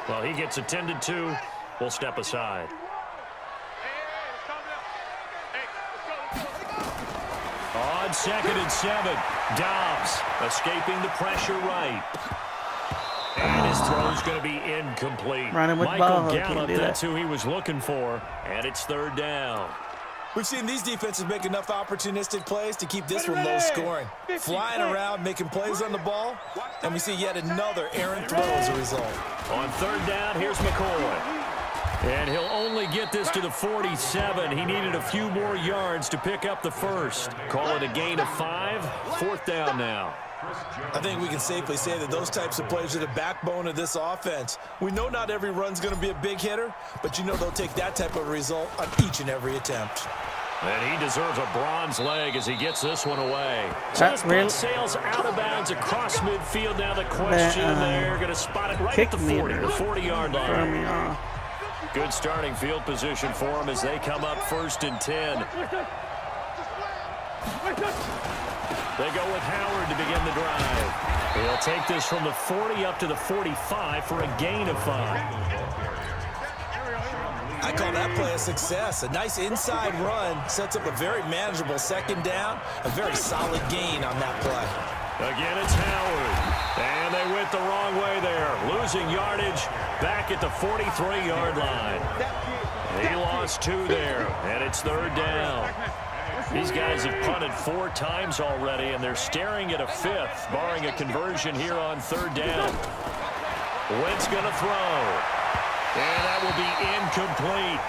Well, he gets attended to. We'll step aside. On on 2nd and 7. Dobbs escaping the pressure right. And his throw's going to be incomplete. Running with the Michael ball. Gallup, Can't do that's that. who he was looking for. And it's 3rd down. We've seen these defenses make enough opportunistic plays to keep this one low scoring. Flying around, making plays on the ball, and we see yet another errant throw as a result. On 3rd down, here's McCoy. And he'll only get this to the 47. He needed a few more yards to pick up the first. Call it a gain of 5. 4th down now. I think we can safely say that those types of plays are the backbone of this offense. We know not every run's going to be a big hitter, but you know they'll take that type of result on each and every attempt. And he deserves a bronze leg as he gets this one away. So this ball sails out of bounds across midfield. Now the question, they're going to spot it right at the 40, the 40-yard line. Good starting field position for them as they come up 1st and 10. They go with Howard to begin the drive. He'll take this from the 40 up to the 45 for a gain of 5. I call that play a success. A nice inside run sets up a very manageable 2nd down. A very solid gain on that play. Again, it's Howard. And they went the wrong way there. Losing yardage back at the 43-yard line. He lost 2 there, and it's 3rd down. These guys have punted 4 times already, and they're staring at a 5th, barring a conversion here on 3rd down. Wentz going to throw. And that will be incomplete.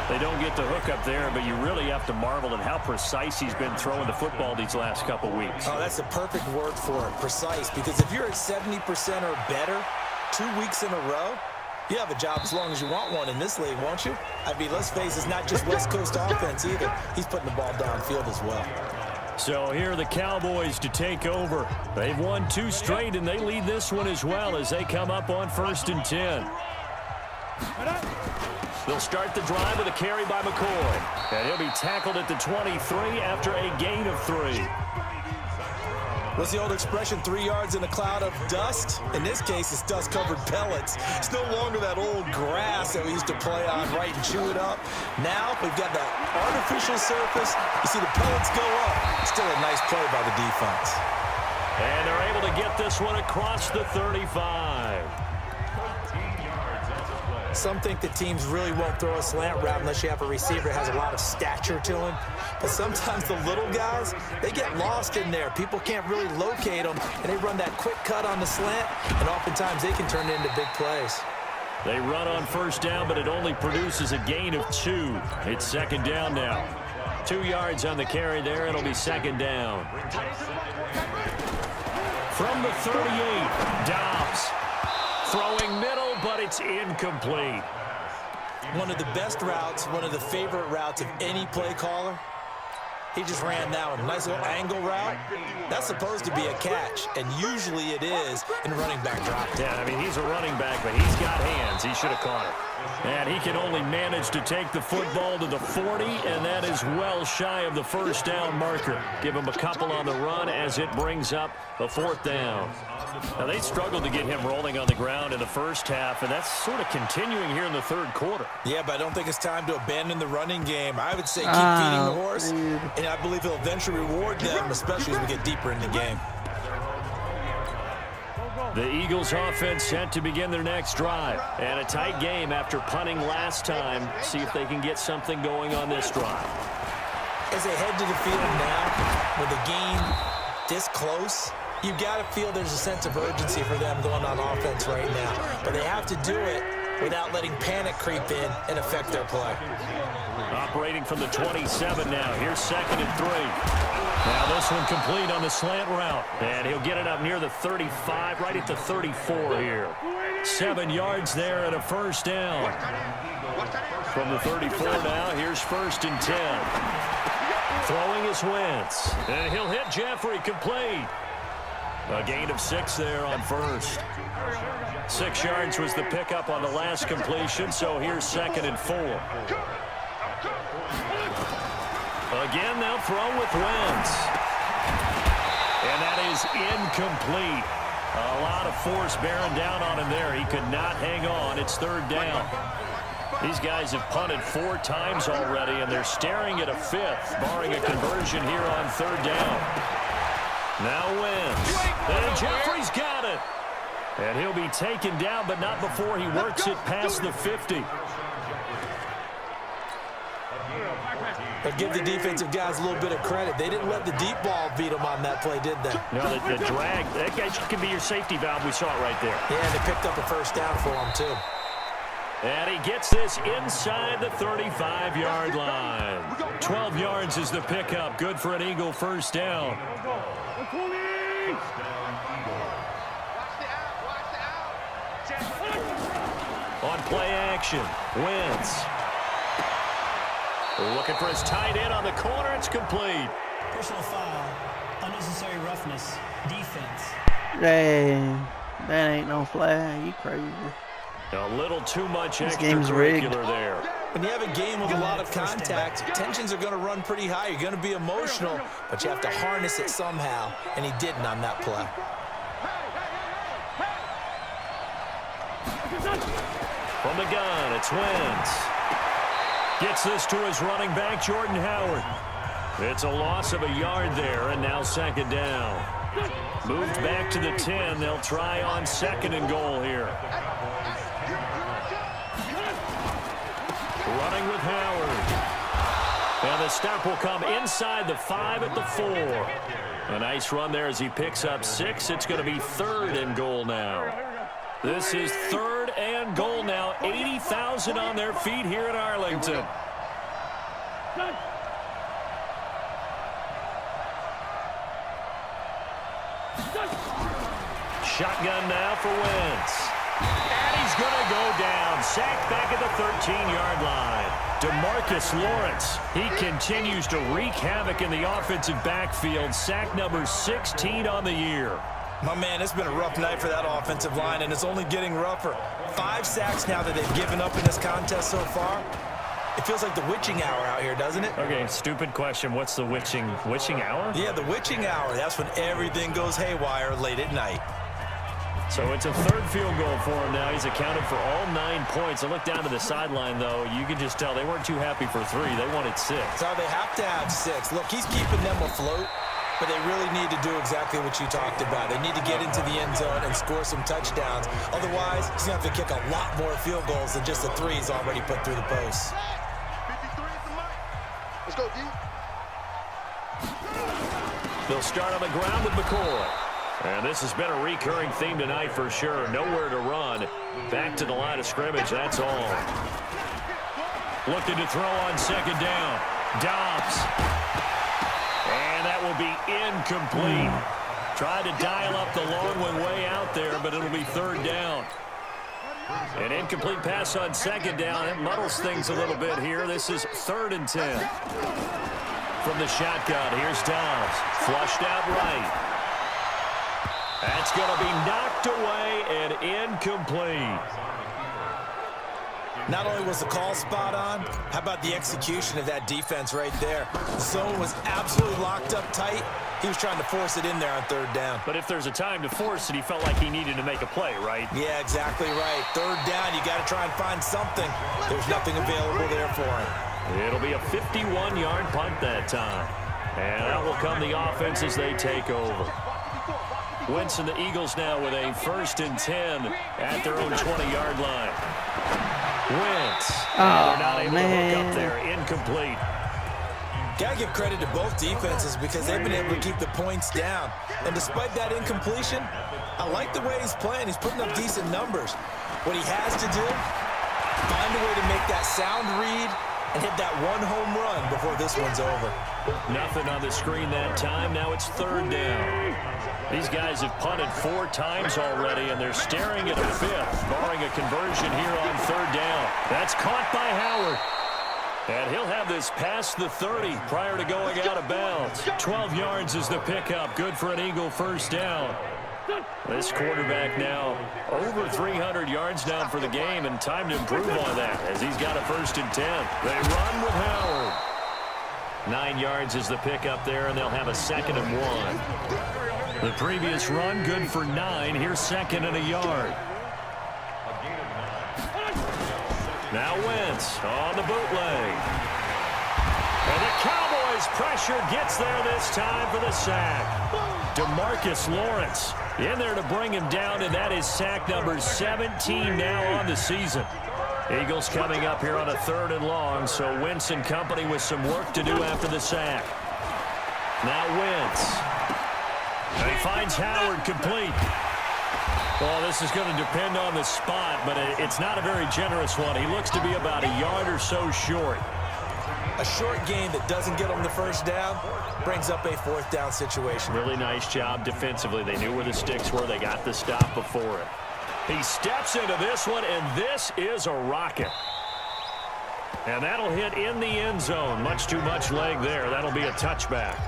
They don't get the hook up there, but you really have to marvel at how precise he's been throwing the football these last couple weeks. Oh, that's the perfect word for it, precise. Because if you're at 70% or better 2 weeks in a row, you have a job as long as you want one in this league, won't you? I mean, let's face it, it's not just West Coast offense either. He's putting the ball downfield as well. So here are the Cowboys to take over. They've won 2 straight, and they lead this one as well as they come up on 1st and 10. They'll start the drive with a carry by McCoy. And he'll be tackled at the 23 after a gain of 3. What's the old expression, 3 yards in a cloud of dust? In this case, it's dust-covered pellets. It's no longer that old grass that we used to play on, right, and chew it up. Now, we've got that artificial surface. You see the pellets go up. Still a nice play by the defense. And they're able to get this one across the 35. Some think that teams really won't throw a slant route unless you have a receiver that has a lot of stature to him. But sometimes the little guys, they get lost in there. People can't really locate them, and they run that quick cut on the slant, and oftentimes they can turn it into big plays. They run on 1st down, but it only produces a gain of 2. It's 2nd down now. 2 yards on the carry there. It'll be 2nd down. From the 38, Dobbs. Throwing middle, but it's incomplete. One of the best routes, one of the favorite routes of any play caller. He just ran that one. Nice little angle route. That's supposed to be a catch, and usually it is in running back drop. Yeah, I mean, he's a running back, but he's got hands. He should have caught it. And he can only manage to take the football to the 40, and that is well shy of the 1st down marker. Give him a couple on the run as it brings up a 4th down. Now, they struggled to get him rolling on the ground in the 1st half, and that's sort of continuing here in the 3rd quarter. Yeah, but I don't think it's time to abandon the running game. I would say keep feeding the horse, and I believe he'll eventually reward them, especially as we get deeper in the game. The Eagles offense set to begin their next drive. And a tight game after punting last time. See if they can get something going on this drive. As they head to the field now, with the game this close, you've got to feel there's a sense of urgency for them going on offense right now. But they have to do it without letting panic creep in and affect their play. Operating from the 27 now. Here's 2nd and 3. Now this one complete on the slant route. And he'll get it up near the 35, right at the 34 here. 7 yards there and a 1st down. From the 34 now, here's 1st and 10. Throwing is Wentz. And he'll hit Jeffrey complete. A gain of 6 there on 1st. 6 yards was the pickup on the last completion, so here's 2nd and 4. Again, they'll throw with Wentz. And that is incomplete. A lot of force bearing down on him there. He could not hang on. It's 3rd down. These guys have punted 4 times already, and they're staring at a 5th, barring a conversion here on 3rd down. Now Wentz. And Jeffrey's got it. And he'll be taken down, but not before he works it past the 50. But give the defensive guys a little bit of credit. They didn't let the deep ball beat them on that play, did they? No, the drag, that guy could be your safety valve. We saw it right there. Yeah, they picked up a first down for him, too. And he gets this inside the 35-yard line. 12 yards is the pickup. Good for an Eagle first down. On play action, Wentz. Looking for his tight end on the corner. It's complete. Personal foul. Unnecessary roughness. Defense. Dang. That ain't no flag. You crazy. A little too much This game's rigged. extracurricular there. When you have a game with a lot of contact, tensions are going to run pretty high. You're going to be emotional, but you have to harness it somehow, and he didn't on that play. From the gun, it's Wentz. Gets this to his running back, Jordan Howard. It's a loss of a yard there, and now 2nd down. Moved back to the 10. They'll try on 2nd and goal here. Running with Howard. And the stop will come inside the 5 at the 4. A nice run there as he picks up 6. It's going to be 3rd and goal now. This is 3rd and goal now. 80,000 on their feet here in Arlington. Shotgun now for Wentz. And he's going to go down. Sacked back at the 13-yard line. DeMarcus Lawrence. He continues to wreak havoc in the offensive backfield. Sack number 16 on the year. My man, it's been a rough night for that offensive line, and it's only getting rougher. 5 sacks now that they've given up in this contest so far. It feels like the witching hour out here, doesn't it? Okay, stupid question. What's the witching hour? Yeah, the witching hour. That's when everything goes haywire late at night. So it's a 3rd field goal for him now. He's accounted for all 9 points. I look down to the sideline, though. You can just tell they weren't too happy for 3. They wanted 6. So they have to have 6. Look, he's keeping them afloat, but they really need to do exactly what you talked about. They need to get into the end zone and score some touchdowns. Otherwise, he's going to have to kick a lot more field goals than just the 3 he's already put through the posts. Let's go, D. They'll start on the ground with McCoy. And this has been a recurring theme tonight for sure. Nowhere to run. Back to the line of scrimmage, that's all. Looking to throw on 2nd down. Dobbs. And that will be incomplete. Tried to dial up the long one way out there, but it'll be 3rd down. An incomplete pass on 2nd down. It muddles things a little bit here. This is 3rd and 10. From the shotgun, here's Dobbs. Flushed out right. That's going to be knocked away and incomplete. Not only was the call spot on, how about the execution of that defense right there? The zone was absolutely locked up tight. He was trying to force it in there on 3rd down. But if there's a time to force it, he felt like he needed to make a play, right? Yeah, exactly right. 3rd down, you got to try and find something. There's nothing available there for him. It'll be a 51-yard punt that time. And out will come the offense as they take over. Wentz and the Eagles now with a 1st and 10 at their own 20-yard line. Wentz. They're not able to hook up there. Incomplete. Got to give credit to both defenses because they've been able to keep the points down. And despite that incompletion, I like the way he's playing. He's putting up decent numbers. What he has to do, find a way to make that sound read and hit that 1 home run before this one's over. Nothing on the screen that time. Now it's 3rd down. These guys have punted 4 times already, and they're staring at a 5th, barring a conversion here on 3rd down. That's caught by Howard. And he'll have this past the 30 prior to going out of bounds. 12 yards is the pickup. Good for an Eagle first down. This quarterback now over 300 yards down for the game, and time to improve on that as he's got a 1st and 10. They run with Howard. 9 yards is the pickup there, and they'll have a 2nd and 1. The previous run good for 9. Here's 2nd and a yard. Now Wentz on the bootleg. And the Cowboys pressure gets there this time for the sack. DeMarcus Lawrence in there to bring him down, and that is sack number 17 now on the season. Eagles coming up here on a 3rd and long, so Wentz and company with some work to do after the sack. Now Wentz. And he finds Howard complete. Well, this is going to depend on the spot, but it's not a very generous one. He looks to be about a yard or so short. A short gain that doesn't get him the first down brings up a 4th down situation. Really nice job defensively. They knew where the sticks were. They got the stop before it. He steps into this one, and this is a rocket. And that'll hit in the end zone. Much too much leg there. That'll be a touchback.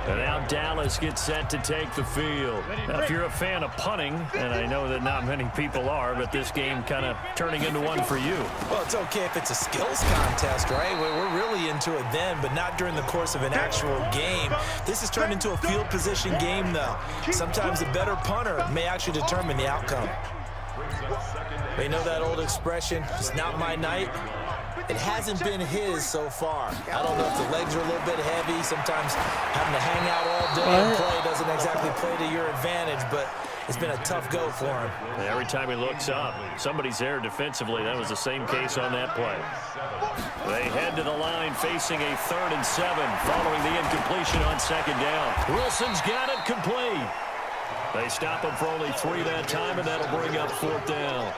And now Dallas gets set to take the field. Now, if you're a fan of punting, and I know that not many people are, but this game kind of turning into one for you. Well, it's okay if it's a skills contest, right? We're really into it then, but not during the course of an actual game. This has turned into a field position game, though. Sometimes a better punter may actually determine the outcome. They know that old expression, it's not my night. It hasn't been his so far. I don't know if the legs are a little bit heavy. Sometimes having to hang out all day and play doesn't exactly play to your advantage, but it's been a tough go for him. Every time he looks up, somebody's there defensively. That was the same case on that play. They head to the line facing a 3rd and 7 following the incompletion on 2nd down. Wilson's got it complete. They stop him for only 3 that time, and that'll bring up 4th down.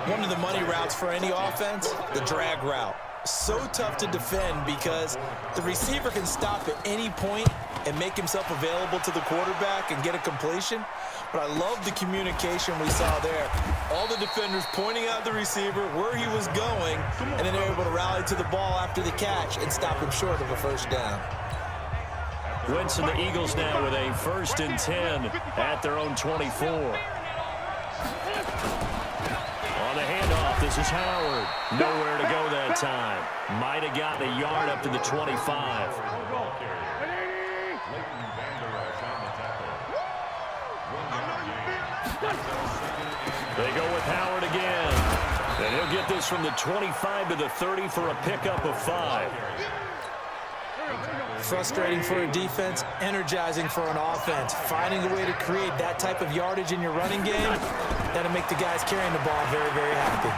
One of the money routes for any offense, the drag route. So tough to defend because the receiver can stop at any point and make himself available to the quarterback and get a completion. But I love the communication we saw there. All the defenders pointing out the receiver, where he was going, and then they're able to rally to the ball after the catch and stop him short of a 1st down. Wentz and the Eagles now with a 1st and 10 at their own 24. On the handoff, this is Howard. Nowhere to go that time. Might have gotten a yard up to the 25. They go with Howard again. And he'll get this from the 25 to the 30 for a pickup of 5. Frustrating for a defense, energizing for an offense. Finding a way to create that type of yardage in your running game, that'll make the guys carrying the ball very, very happy.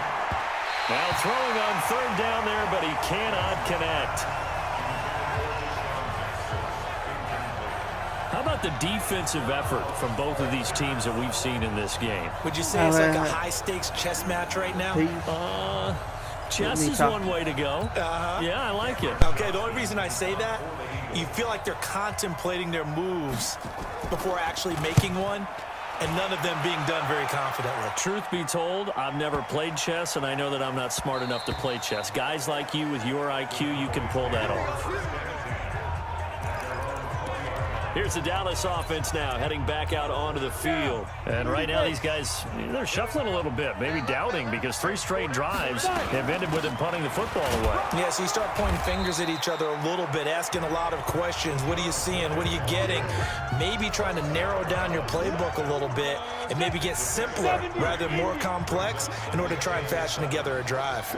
Now throwing on 3rd down there, but he cannot connect. How about the defensive effort from both of these teams that we've seen in this game? Would you say it's like a high-stakes chess match right now? Chess is one way to go. Yeah, I like it. Okay, the only reason I say that, you feel like they're contemplating their moves before actually making one, and none of them being done very confidently. Truth be told, I've never played chess, and I know that I'm not smart enough to play chess. Guys like you with your IQ, you can pull that off. Here's the Dallas offense now, heading back out onto the field. And right now, these guys, they're shuffling a little bit, maybe doubting, because 3 straight drives have ended with them punting the football away. Yeah, so you start pointing fingers at each other a little bit, asking a lot of questions. What are you seeing? What are you getting? Maybe trying to narrow down your playbook a little bit and maybe get simpler rather than more complex in order to try and fashion together a drive.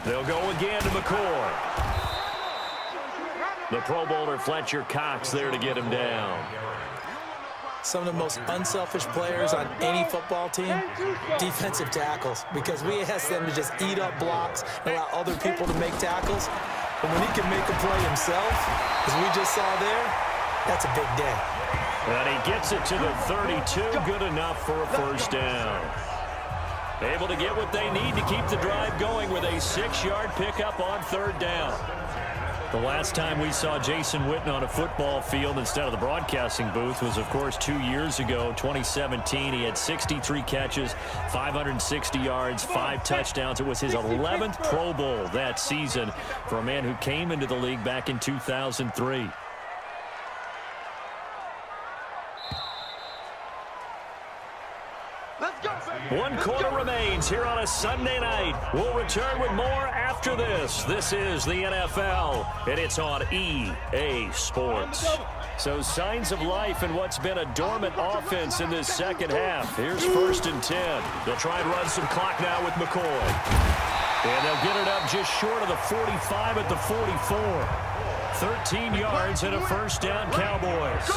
They'll go again to McCoy. The Pro Bowler Fletcher Cox there to get him down. Some of the most unselfish players on any football team, defensive tackles, because we ask them to just eat up blocks and allow other people to make tackles. But when he can make a play himself, as we just saw there, that's a big day. And he gets it to the 32, good enough for a first down. Able to get what they need to keep the drive going with a 6-yard pickup on third down. The last time we saw Jason Witten on a football field instead of the broadcasting booth was, of course, 2 years ago, 2017. He had 63 catches, 560 yards, 5 touchdowns. It was his 11th Pro Bowl that season for a man who came into the league back in 2003. One quarter remains here on a Sunday night. We'll return with more after this. This is the NFL, and it's on EA Sports. So signs of life in what's been a dormant offense in this second half. Here's 1st and 10. They'll try and run some clock now with McCoy. And they'll get it up just short of the 45 at the 44. 13 yards and a first down, Cowboys.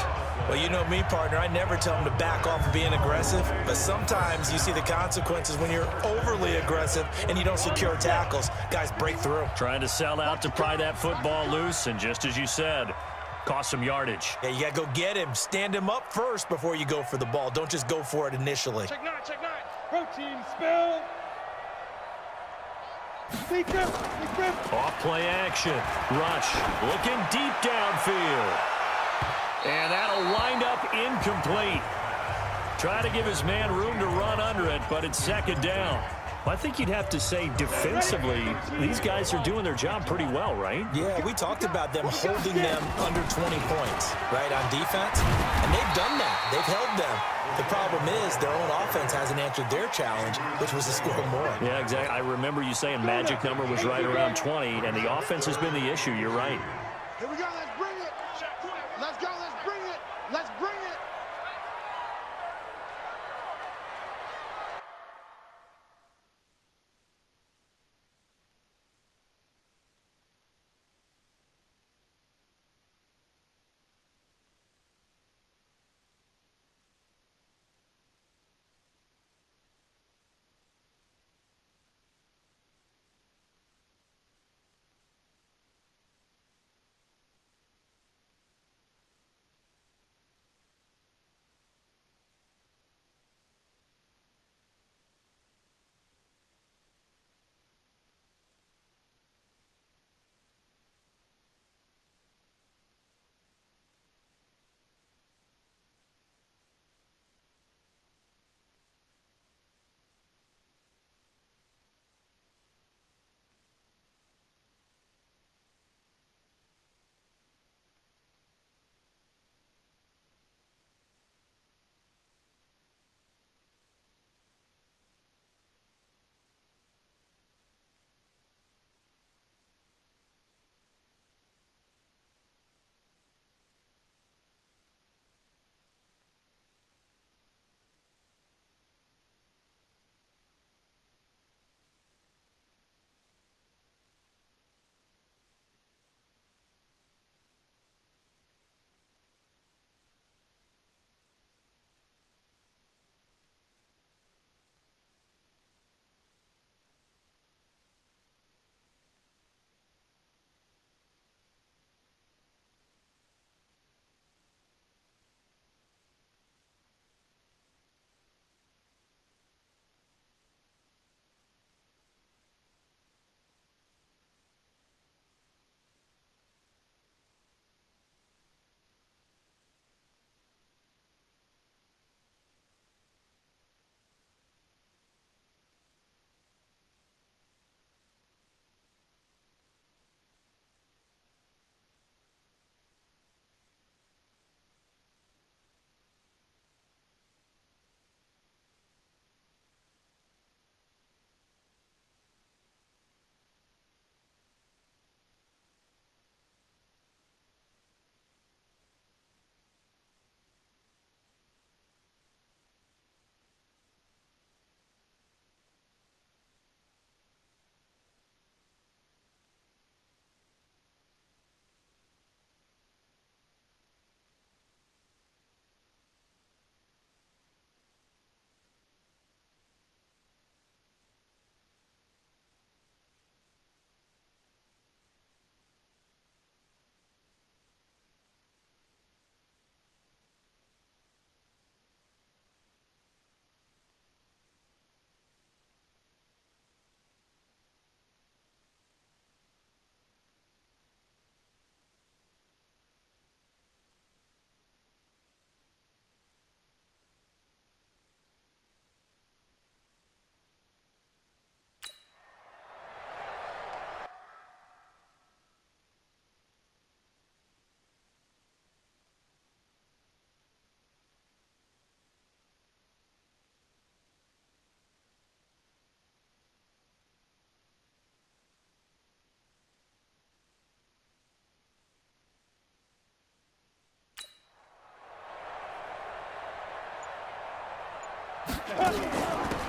Well, you know me, partner. I never tell them to back off of being aggressive, but sometimes you see the consequences when you're overly aggressive and you don't secure tackles. Guys break through. Trying to sell out to pry that football loose, and just as you said, cost some yardage. Yeah, you got to go get him. Stand him up first before you go for the ball. Don't just go for it initially. Check 9, check 9. Protein spill. Off play action. Rush. Looking deep downfield. And that'll wind up incomplete. Try to give his man room to run under it, but it's second down. Well, I think you'd have to say defensively, these guys are doing their job pretty well, right? Yeah, we talked about them holding them under 20 points, right, on defense. And they've done that. They've held them. The problem is their own offense hasn't answered their challenge, which was to score more. Yeah, exactly. I remember you saying magic number was right around 20, and the offense has been the issue. You're right. Here we go. Let's bring it. Let's go. Let's bring it. Let's bring it.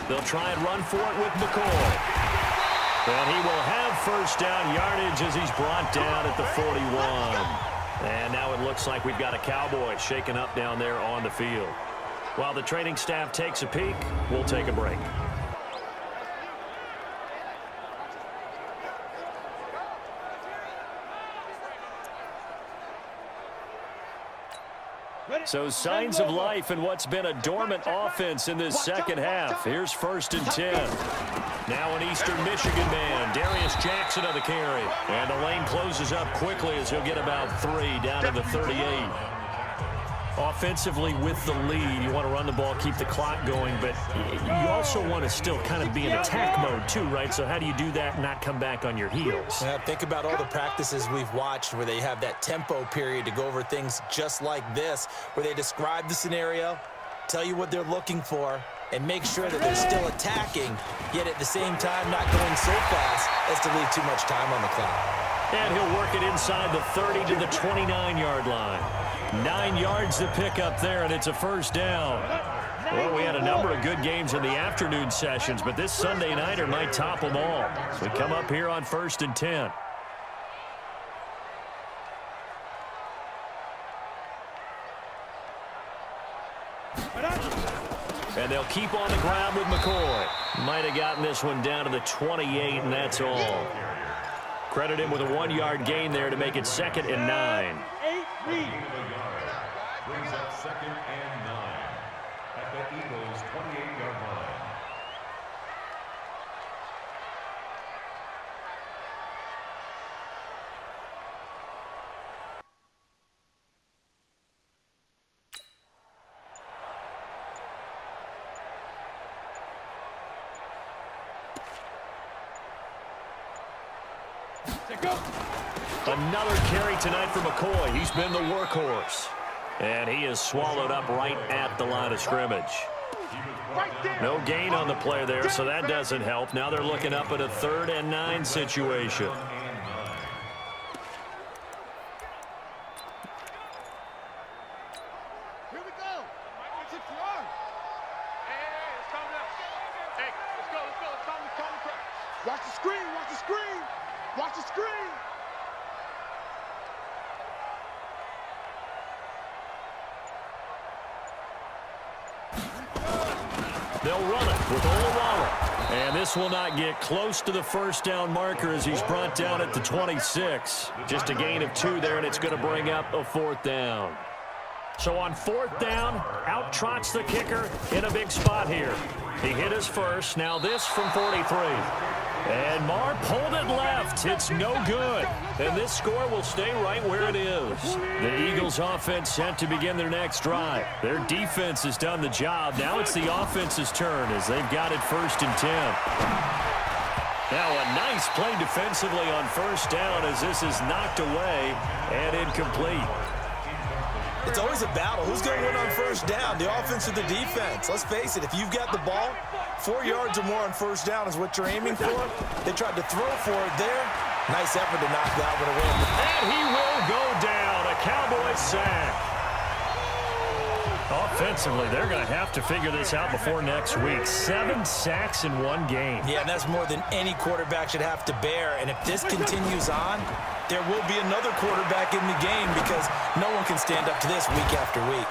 They'll try and run for it with McCoy. And he will have first down yardage as he's brought down at the 41. And now it looks like we've got a Cowboy shaken up down there on the field. While the training staff takes a peek, we'll take a break. So signs of life in what's been a dormant offense in this second half. Here's 1st and 10. Now an Eastern Michigan man, Darius Jackson on the carry. And the lane closes up quickly as he'll get about 3 down to the 38. Offensively with the lead, you want to run the ball, keep the clock going, but you also want to still kind of be in attack mode too, right? So how do you do that and not come back on your heels? Yeah, think about all the practices we've watched where they have that tempo period to go over things just like this, where they describe the scenario, tell you what they're looking for, and make sure that they're still attacking, yet at the same time not going so fast as to leave too much time on the clock. And he'll work it inside the 30 to the 29-yard line. 9 yards to pick up there, and it's a first down. Well, we had a number of good games in the afternoon sessions, but this Sunday nighter might top them all. So we come up here on 1st and 10. And they'll keep on the ground with McCoy. Might have gotten this one down to the 28, and that's all. Credit him with a 1-yard gain there to make it 2nd and 9. Brings up 2nd and 9 at the Eagles' 28-yard line. Another carry tonight for McCoy. He's been the workhorse. And he is swallowed up right at the line of scrimmage. No gain on the play there, so that doesn't help. Now they're looking up at a 3rd and 9 situation. Here we go. It's a throw. Hey, it's coming up. Hey, let's go. It's coming quick. Watch the screen. Watch the screen. Watch the screen. They'll run it with Olawale. And this will not get close to the first down marker as he's brought down at the 26. Just a gain of 2 there, and it's going to bring up a 4th down. So on 4th down, out trots the kicker in a big spot here. He hit his first. Now this from 43. And Marr pulled it left. It's no good. And this score will stay right where it is. The Eagles offense set to begin their next drive. Their defense has done the job. Now it's the offense's turn as they've got it 1st and 10. Now a nice play defensively on 1st down as this is knocked away and incomplete. It's always a battle. Who's going to win on 1st down, the offense or the defense? Let's face it, if you've got the ball, 4 yards or more on 1st down is what you're aiming for. They tried to throw for it there. Nice effort to knock that one away. And he will go down. A Cowboy sack. Offensively, they're going to have to figure this out before next week. 7 sacks in 1 game. Yeah, and that's more than any quarterback should have to bear. And if this continues on, there will be another quarterback in the game because no one can stand up to this week after week.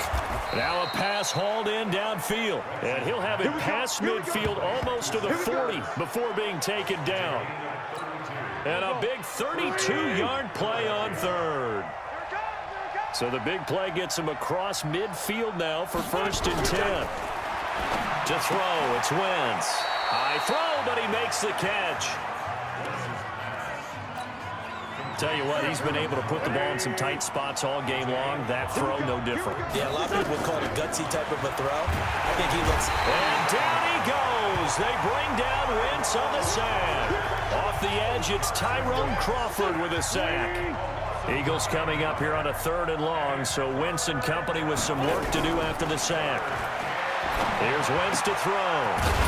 Now a pass hauled in downfield. And he'll have it past midfield almost to the 40 before being taken down. And a big 32-yard play on 3rd. So the big play gets him across midfield now for 1st and 10. To throw, it's Wentz. High throw, but he makes the catch. Tell you what, he's been able to put the ball in some tight spots all game long. That throw, no different. Yeah, a lot of people would call it a gutsy type of a throw. I think he looks... And down he goes. They bring down Wentz on the sack. Off the edge, it's Tyrone Crawford with a sack. Eagles coming up here on a 3rd and long, so Wentz and company with some work to do after the sack. Here's Wentz to throw.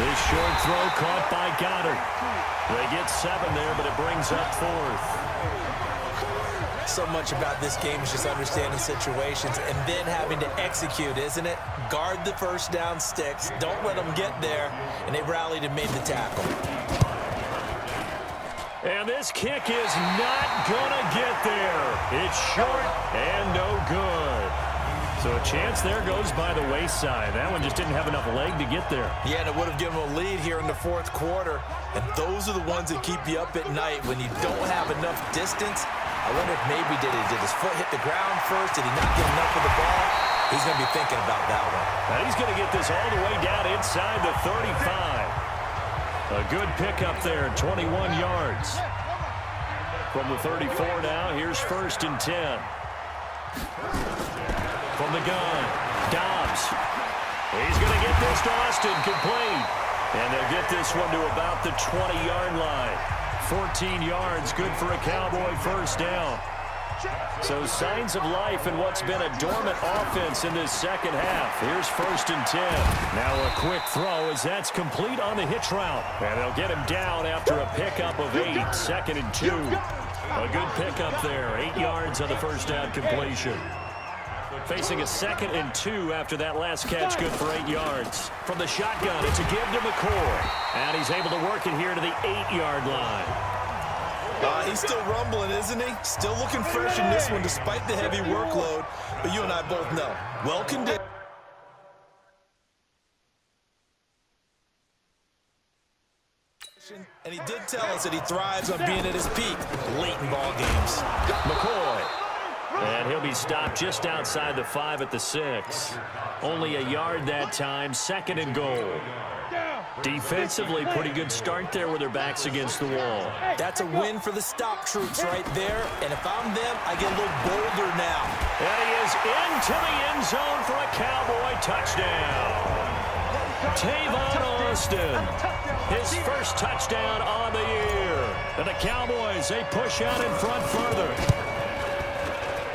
This short throw caught by Goddard. They get 7 there, but it brings up 4th. So much about this game is just understanding situations and then having to execute, isn't it? Guard the first down sticks. Don't let them get there. And they rallied and made the tackle. And this kick is not going to get there. It's short and no good. So a chance there goes by the wayside. That one just didn't have enough leg to get there. Yeah, and it would have given them a lead here in the fourth quarter. And those are the ones that keep you up at night when you don't have enough distance. I wonder if maybe did his foot hit the ground first? Did he not get enough of the ball? He's going to be thinking about that one. Now he's going to get this all the way down inside the 35. A good pickup there, 21 yards. From the 34 now, here's 1st and 10. From the gun, Dobbs. He's going to get this to Austin, complete. And they'll get this one to about the 20-yard line. 14 yards, good for a Cowboy first down. So signs of life in what's been a dormant offense in this second half. Here's 1st and 10. Now a quick throw as that's complete on the hitch route. And they'll get him down after a pickup of 8, 2nd and 2. A good pickup there, 8 yards on the first down completion. Facing a 2nd and 2 after that last catch, good for 8 yards. From the shotgun, it's a give to McCoy. And he's able to work it here to the 8-yard line. He's still rumbling, isn't he? Still looking fresh in this one despite the heavy workload. But you and I both know. Well conditioned. And he did tell us that he thrives on being at his peak late in ball games. McCoy. And he'll be stopped just outside the 5 at the 6. Only a yard that time, 2nd and goal. Defensively, pretty good start there with their backs against the wall. That's a win for the stop troops right there. And if I'm them, I get a little bolder now. And he is into the end zone for a Cowboy touchdown. Tavon Austin, his first touchdown on the year. And the Cowboys, they push out in front further.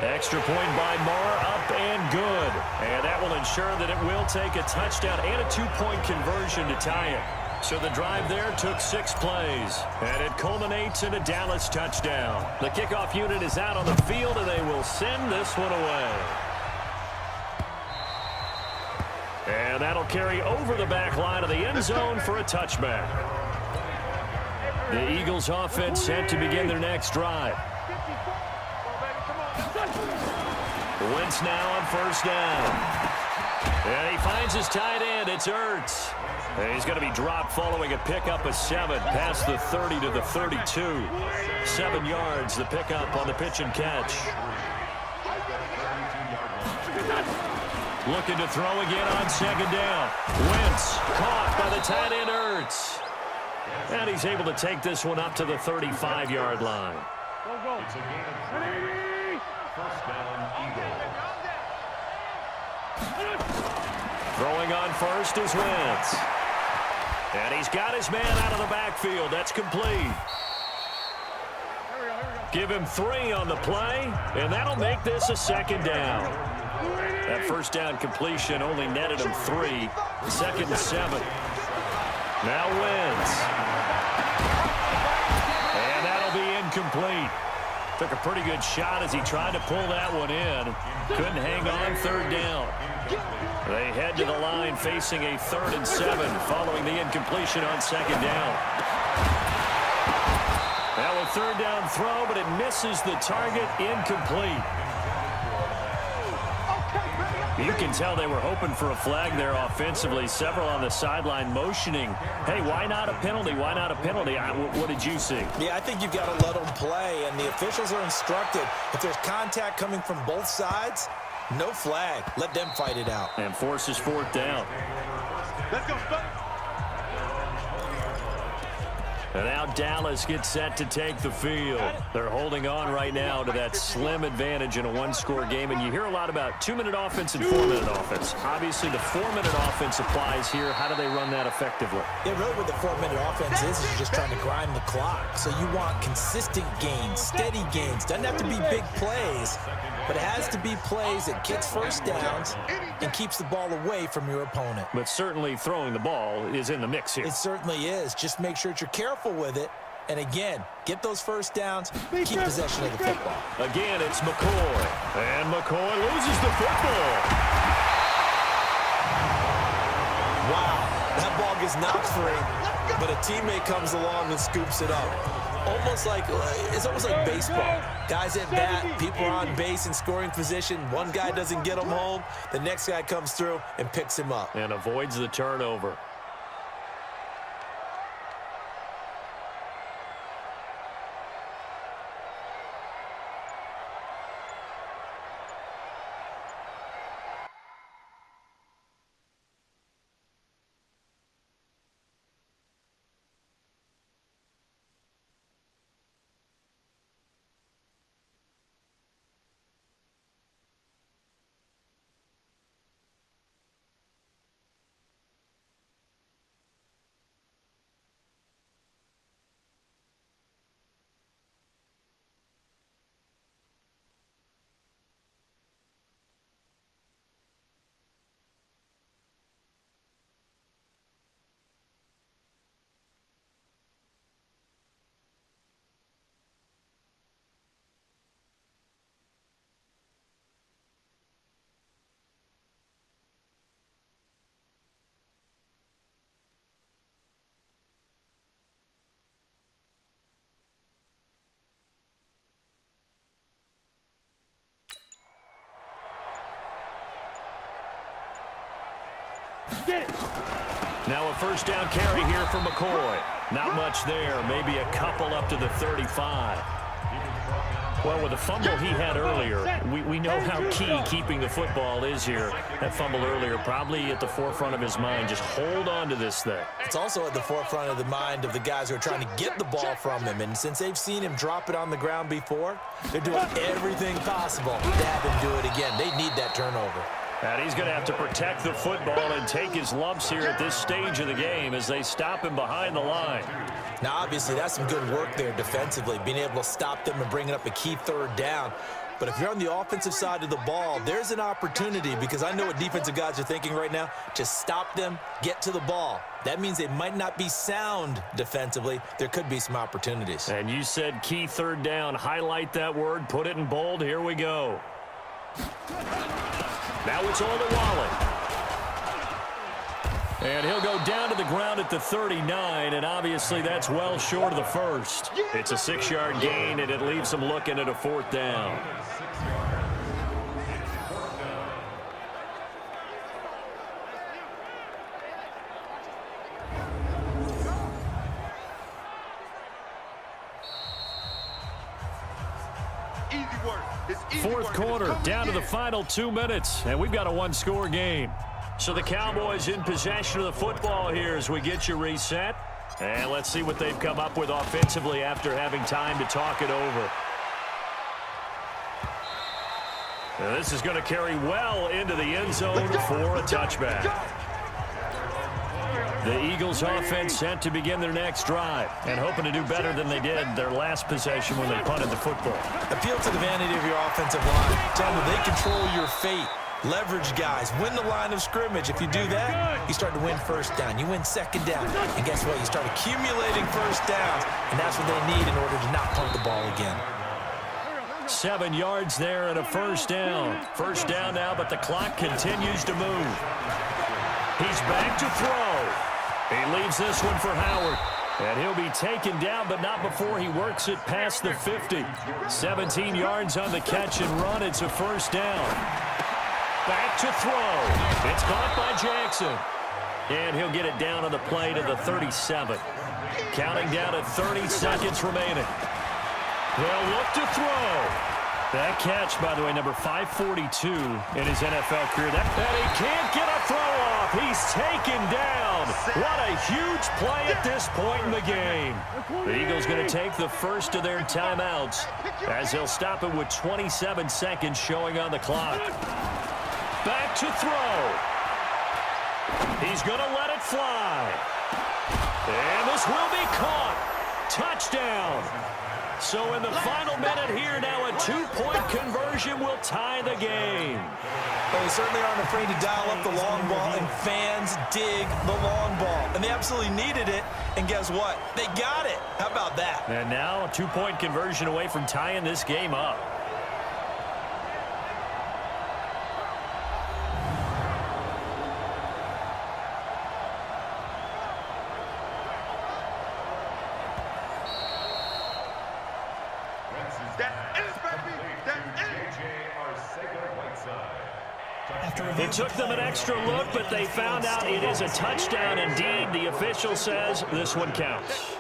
Extra point by Marr, up and good. And that will ensure that it will take a touchdown and a 2-point conversion to tie it. So the drive there took 6 plays. And it culminates in a Dallas touchdown. The kickoff unit is out on the field, and they will send this one away. And that'll carry over the back line of the end zone for a touchback. The Eagles offense set to begin their next drive. Wentz now on first down. And he finds his tight end. It's Ertz. And he's going to be dropped following a pickup of 7 past the 30 to the 32. 7 yards, the pickup on the pitch and catch. Looking to throw again on 2nd down. Wentz caught by the tight end Ertz. And he's able to take this one up to the 35-yard line. It's a gain of 3. First down, Eagles. Throwing on first is Wentz. And he's got his man out of the backfield. That's complete. Give him 3 on the play, and that'll make this a 2nd down. That first down completion only netted him 3. 2nd and 7. Now Wentz. And that'll be incomplete. Took a pretty good shot as he tried to pull that one in. Couldn't hang on, 3rd down. They head to the line facing a 3rd and 7 following the incompletion on 2nd down. Now a 3rd down throw, but it misses the target, incomplete. You can tell they were hoping for a flag there offensively. Several on the sideline motioning, hey, why not a penalty? Why not a penalty? What did you see? Yeah, I think you've got to let them play, and the officials are instructed. If there's contact coming from both sides, no flag. Let them fight it out. And forces 4th down. Let's go, Spud. And now Dallas gets set to take the field. They're holding on right now to that slim advantage in a 1-score game. And you hear a lot about 2-minute offense and 4-minute offense. Obviously, the 4-minute offense applies here. How do they run that effectively? Yeah, really what the 4-minute offense is you're just trying to grind the clock. So you want consistent gains, steady gains. Doesn't have to be big plays, but it has to be plays that gets first downs and keeps the ball away from your opponent. But certainly throwing the ball is in the mix here. It certainly is. Just make sure that you're careful with it And again, get those first downs, keep possession of the football. Again, it's McCoy. And McCoy loses the football. Wow, that ball gets knocked free, but a teammate comes along and scoops it up. It's almost like baseball. Guys at bat, people are on base in scoring position. One guy doesn't get him home. The next guy comes through and picks him up. And avoids the turnover. Now a first down carry here for McCoy. Not much there, maybe a couple up to the 35. Well, with the fumble he had earlier, we know how key keeping the football is here. That fumble earlier probably at the forefront of his mind. Just hold on to this thing. It's also at the forefront of the mind of the guys who are trying to get the ball from him. And since they've seen him drop it on the ground before, they're doing everything possible to have him do it again. They need that turnover. And he's going to have to protect the football and take his lumps here at this stage of the game as they stop him behind the line. Now, obviously, that's some good work there defensively, being able to stop them and bringing up a key third down. But if you're on the offensive side of the ball, there's an opportunity, because I know what defensive guys are thinking right now. Just stop them, get to the ball. That means they might not be sound defensively. There could be some opportunities. And you said key third down. Highlight that word. Put it in bold. Here we go. Now it's all to Wally. And he'll go down to the ground at the 39, and obviously that's well short of the first. It's a 6-yard gain, and it leaves him looking at a fourth down. Fourth quarter, down to the final 2 minutes, and we've got a one-score game. So the Cowboys in possession of the football here as we get you reset. And let's see what they've come up with offensively after having time to talk it over. Now this is going to carry well into the end zone for a touchback. The Eagles offense set to begin their next drive and hoping to do better than they did their last possession when they punted the football. Appeal to the vanity of your offensive line. Tell them they control your fate. Leverage guys. Win the line of scrimmage. If you do that, you start to win first down. You win second down. And guess what? You start accumulating first downs. And that's what they need in order to not punt the ball again. 7 yards there and a first down. First down now, but the clock continues to move. He's back to throw. He leaves this one for Howard. And he'll be taken down, but not before he works it past the 50. 17 yards on the catch and run. It's a first down. Back to throw. It's caught by Jackson. And he'll get it down on the play to the 37. Counting down at 30 seconds remaining. They'll look to throw. That catch, by the way, number 542 in his NFL career. And he can't get a throw off. He's taken down. What a huge play at this point in the game. The Eagles going to take the first of their timeouts as they'll stop it with 27 seconds showing on the clock. Back to throw. He's going to let it fly. And this will be caught. Touchdown. So in the final minute here now, a two-point conversion will tie the game. Well, they certainly aren't afraid to dial up the long ball, and fans dig the long ball. And they absolutely needed it, and guess what? They got it. How about that? And now a two-point conversion away from tying this game up. It took them an extra look, but they found out it is a touchdown indeed. The official says this one counts.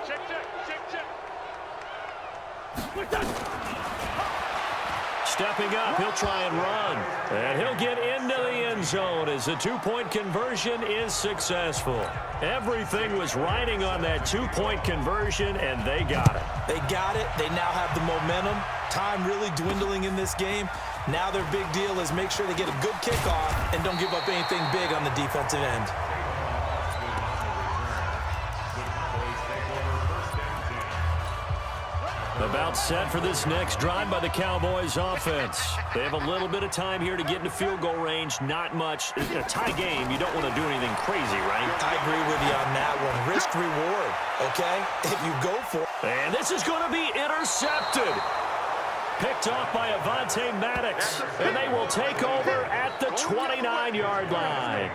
Stepping up, he'll try and run. And he'll get into the end zone as the two-point conversion is successful. Everything was riding on that two-point conversion, and they got it. They got it. They now have the momentum. Time really dwindling in this game. Now their big deal is make sure they get a good kickoff and don't give up anything big on the defensive end. About set for this next drive by the Cowboys offense. They have a little bit of time here to get into field goal range. Not much. In a tie game, you don't want to do anything crazy, right? I agree with you on that one. Risk reward, okay? If you go for it. And this is going to be intercepted. Picked off by Avonte Maddox. And they will take over at the 29-yard line.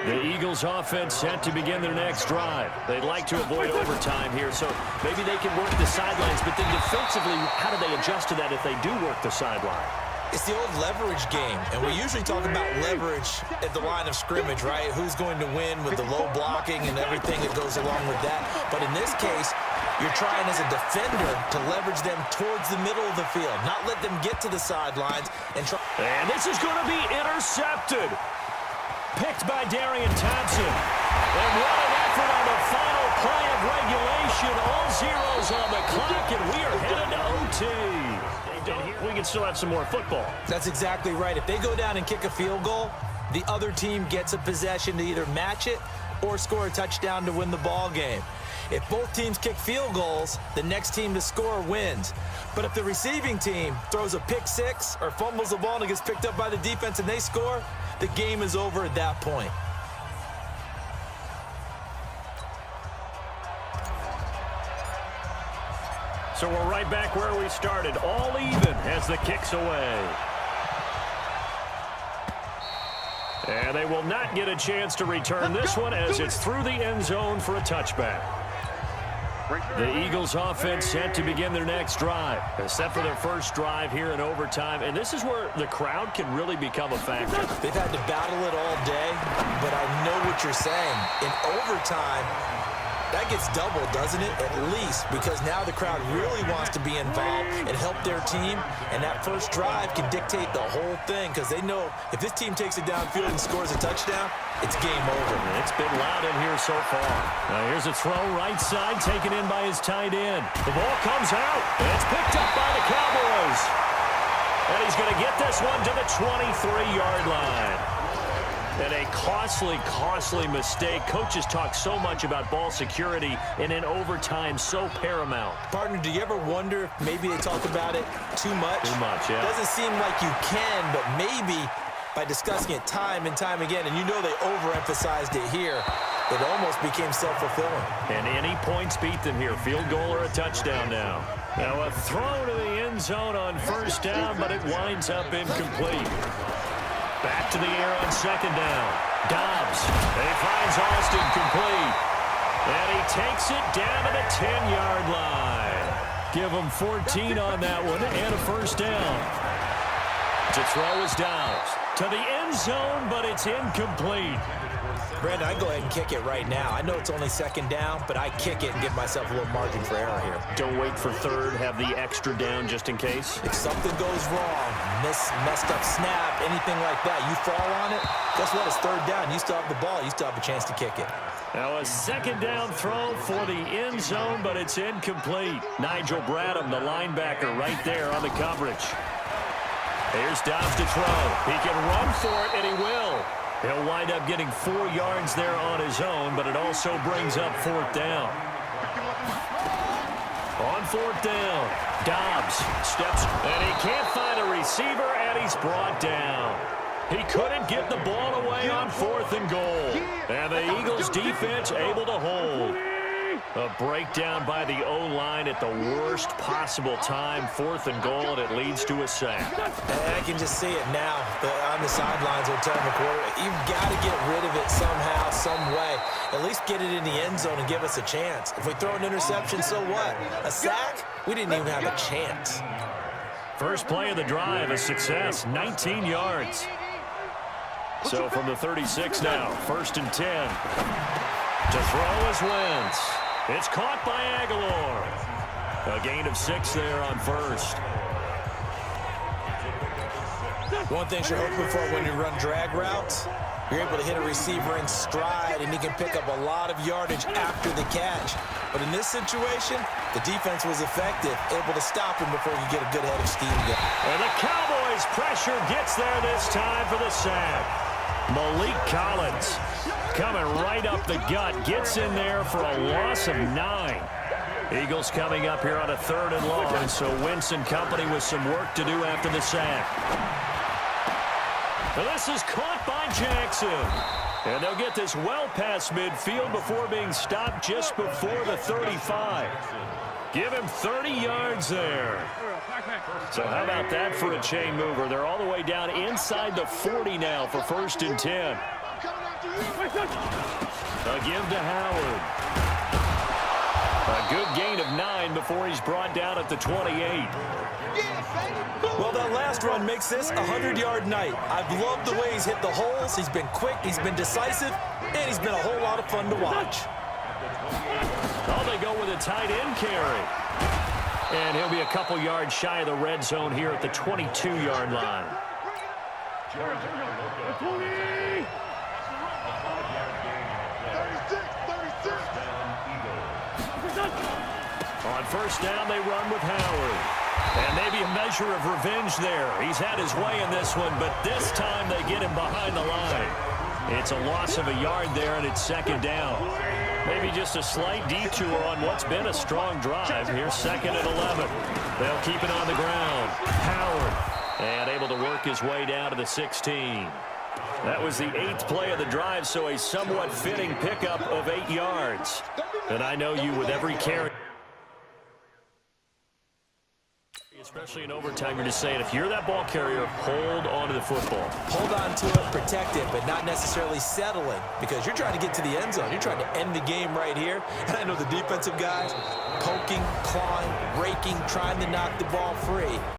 The Eagles offense set to begin their next drive. They'd like to avoid overtime here, so maybe they can work the sidelines, but then defensively, how do they adjust to that if they do work the sideline? It's the old leverage game, and we usually talk about leverage at the line of scrimmage, right? Who's going to win with the low blocking and everything that goes along with that. But in this case, you're trying as a defender to leverage them towards the middle of the field, not let them get to the sidelines and try. And this is going to be intercepted. Picked by Darian Thompson. And what an effort on the final play of regulation. All zeros on the clock, and we are headed to OT. We can still have some more football. That's exactly right. If they go down and kick a field goal, the other team gets a possession to either match it or score a touchdown to win the ball game. If both teams kick field goals, the next team to score wins. But if the receiving team throws a pick six or fumbles the ball and it gets picked up by the defense and they score, the game is over at that point. So we're right back where we started. All even as the kick's away. And they will not get a chance to return this one as it's through the end zone for a touchback. The Eagles offense set to begin their next drive, except for their first drive here in overtime. And this is where the crowd can really become a factor. They've had to battle it all day, but I know what you're saying. In overtime, that gets doubled, doesn't it? At least, because now the crowd really wants to be involved and help their team. And that first drive can dictate the whole thing because they know if this team takes it downfield and scores a touchdown, it's game over. It's been loud in here so far. Now here's a throw right side taken in by his tight end. The ball comes out, and it's picked up by the Cowboys. And he's going to get this one to the 23-yard line. And a costly mistake. Coaches talk so much about ball security, and in overtime, so paramount. Partner, do you ever wonder if maybe they talk about it too much? Too much, yeah. Doesn't seem like you can, but maybe by discussing it time and time again, and you know they overemphasized it here, it almost became self-fulfilling. And any points beat them here. Field goal or a touchdown now. Now a throw to the end zone on first down, but it winds up incomplete. Back to the air on second down. Dobbs. He finds Austin complete. And he takes it down to the 10-yard line. Give him 14 on that one and a first down. To throw is Dobbs. To the end zone, but it's incomplete. Brandon, I go ahead and kick it right now. I know it's only second down, but I kick it and give myself a little margin for error here. Don't wait for third. Have the extra down just in case. If something goes wrong, messed up snap, anything like that, you fall on it, guess what? It's third down. You still have the ball. You still have a chance to kick it. Now a second down throw for the end zone, but it's incomplete. Nigel Bradham, the linebacker, right there on the coverage. Here's Dobbs to throw. He can run for it, and he will. He'll wind up getting 4 yards there on his own, but it also brings up fourth down. On fourth down, Dobbs steps, and he can't find a receiver, and he's brought down. He couldn't get the ball away on 4th and goal. And the Eagles defense able to hold. A breakdown by the O-line at the worst possible time. 4th and goal, and it leads to a sack. I can just see it now on the sidelines. They're telling the quarterback, you've got to get rid of it somehow, some way. At least get it in the end zone and give us a chance. If we throw an interception, so what? A sack? We didn't even have a chance. First play of the drive, a success, 19 yards. So from the 36 now, 1st and 10. To throw is Wentz. It's caught by Aguilar. A gain of 6 there on first. One thing you're hoping for when you run drag routes, you're able to hit a receiver in stride, and he can pick up a lot of yardage after the catch. But in this situation, the defense was effective, able to stop him before he get a good head of steam going. And the Cowboys' pressure gets there this time for the sack. Malik Collins coming right up the gut, gets in there for a loss of 9. Eagles coming up here on a 3rd and long, so Wentz and company with some work to do after the sack. And this is caught by Jackson. And they'll get this well past midfield before being stopped just before the 35. Give him 30 yards there. So how about that for a chain mover? They're all the way down inside the 40 now for 1st and 10. A give to Howard. A good gain of 9 before he's brought down at the 28. Well, that last run makes this a 100-yard night. I've loved the way he's hit the holes. He's been quick, he's been decisive, and he's been a whole lot of fun to watch. Oh, they go with a tight end carry. And he'll be a couple yards shy of the red zone here at the 22-yard line. On first down, they run with Howard. And maybe a measure of revenge there. He's had his way in this one, but this time they get him behind the line. It's a loss of a yard there, and it's 2nd down. Maybe just a slight detour on what's been a strong drive. Here's 2nd and 11. They'll keep it on the ground. Howard, and able to work his way down to the 16. That was the 8th play of the drive, so a somewhat fitting pickup of 8 yards. And I know you with every carry. Especially in overtime, you're just saying, if you're that ball carrier, hold on to the football. Hold on to it, protect it, but not necessarily settling, because you're trying to get to the end zone. You're trying to end the game right here. And I know the defensive guys poking, clawing, raking, trying to knock the ball free.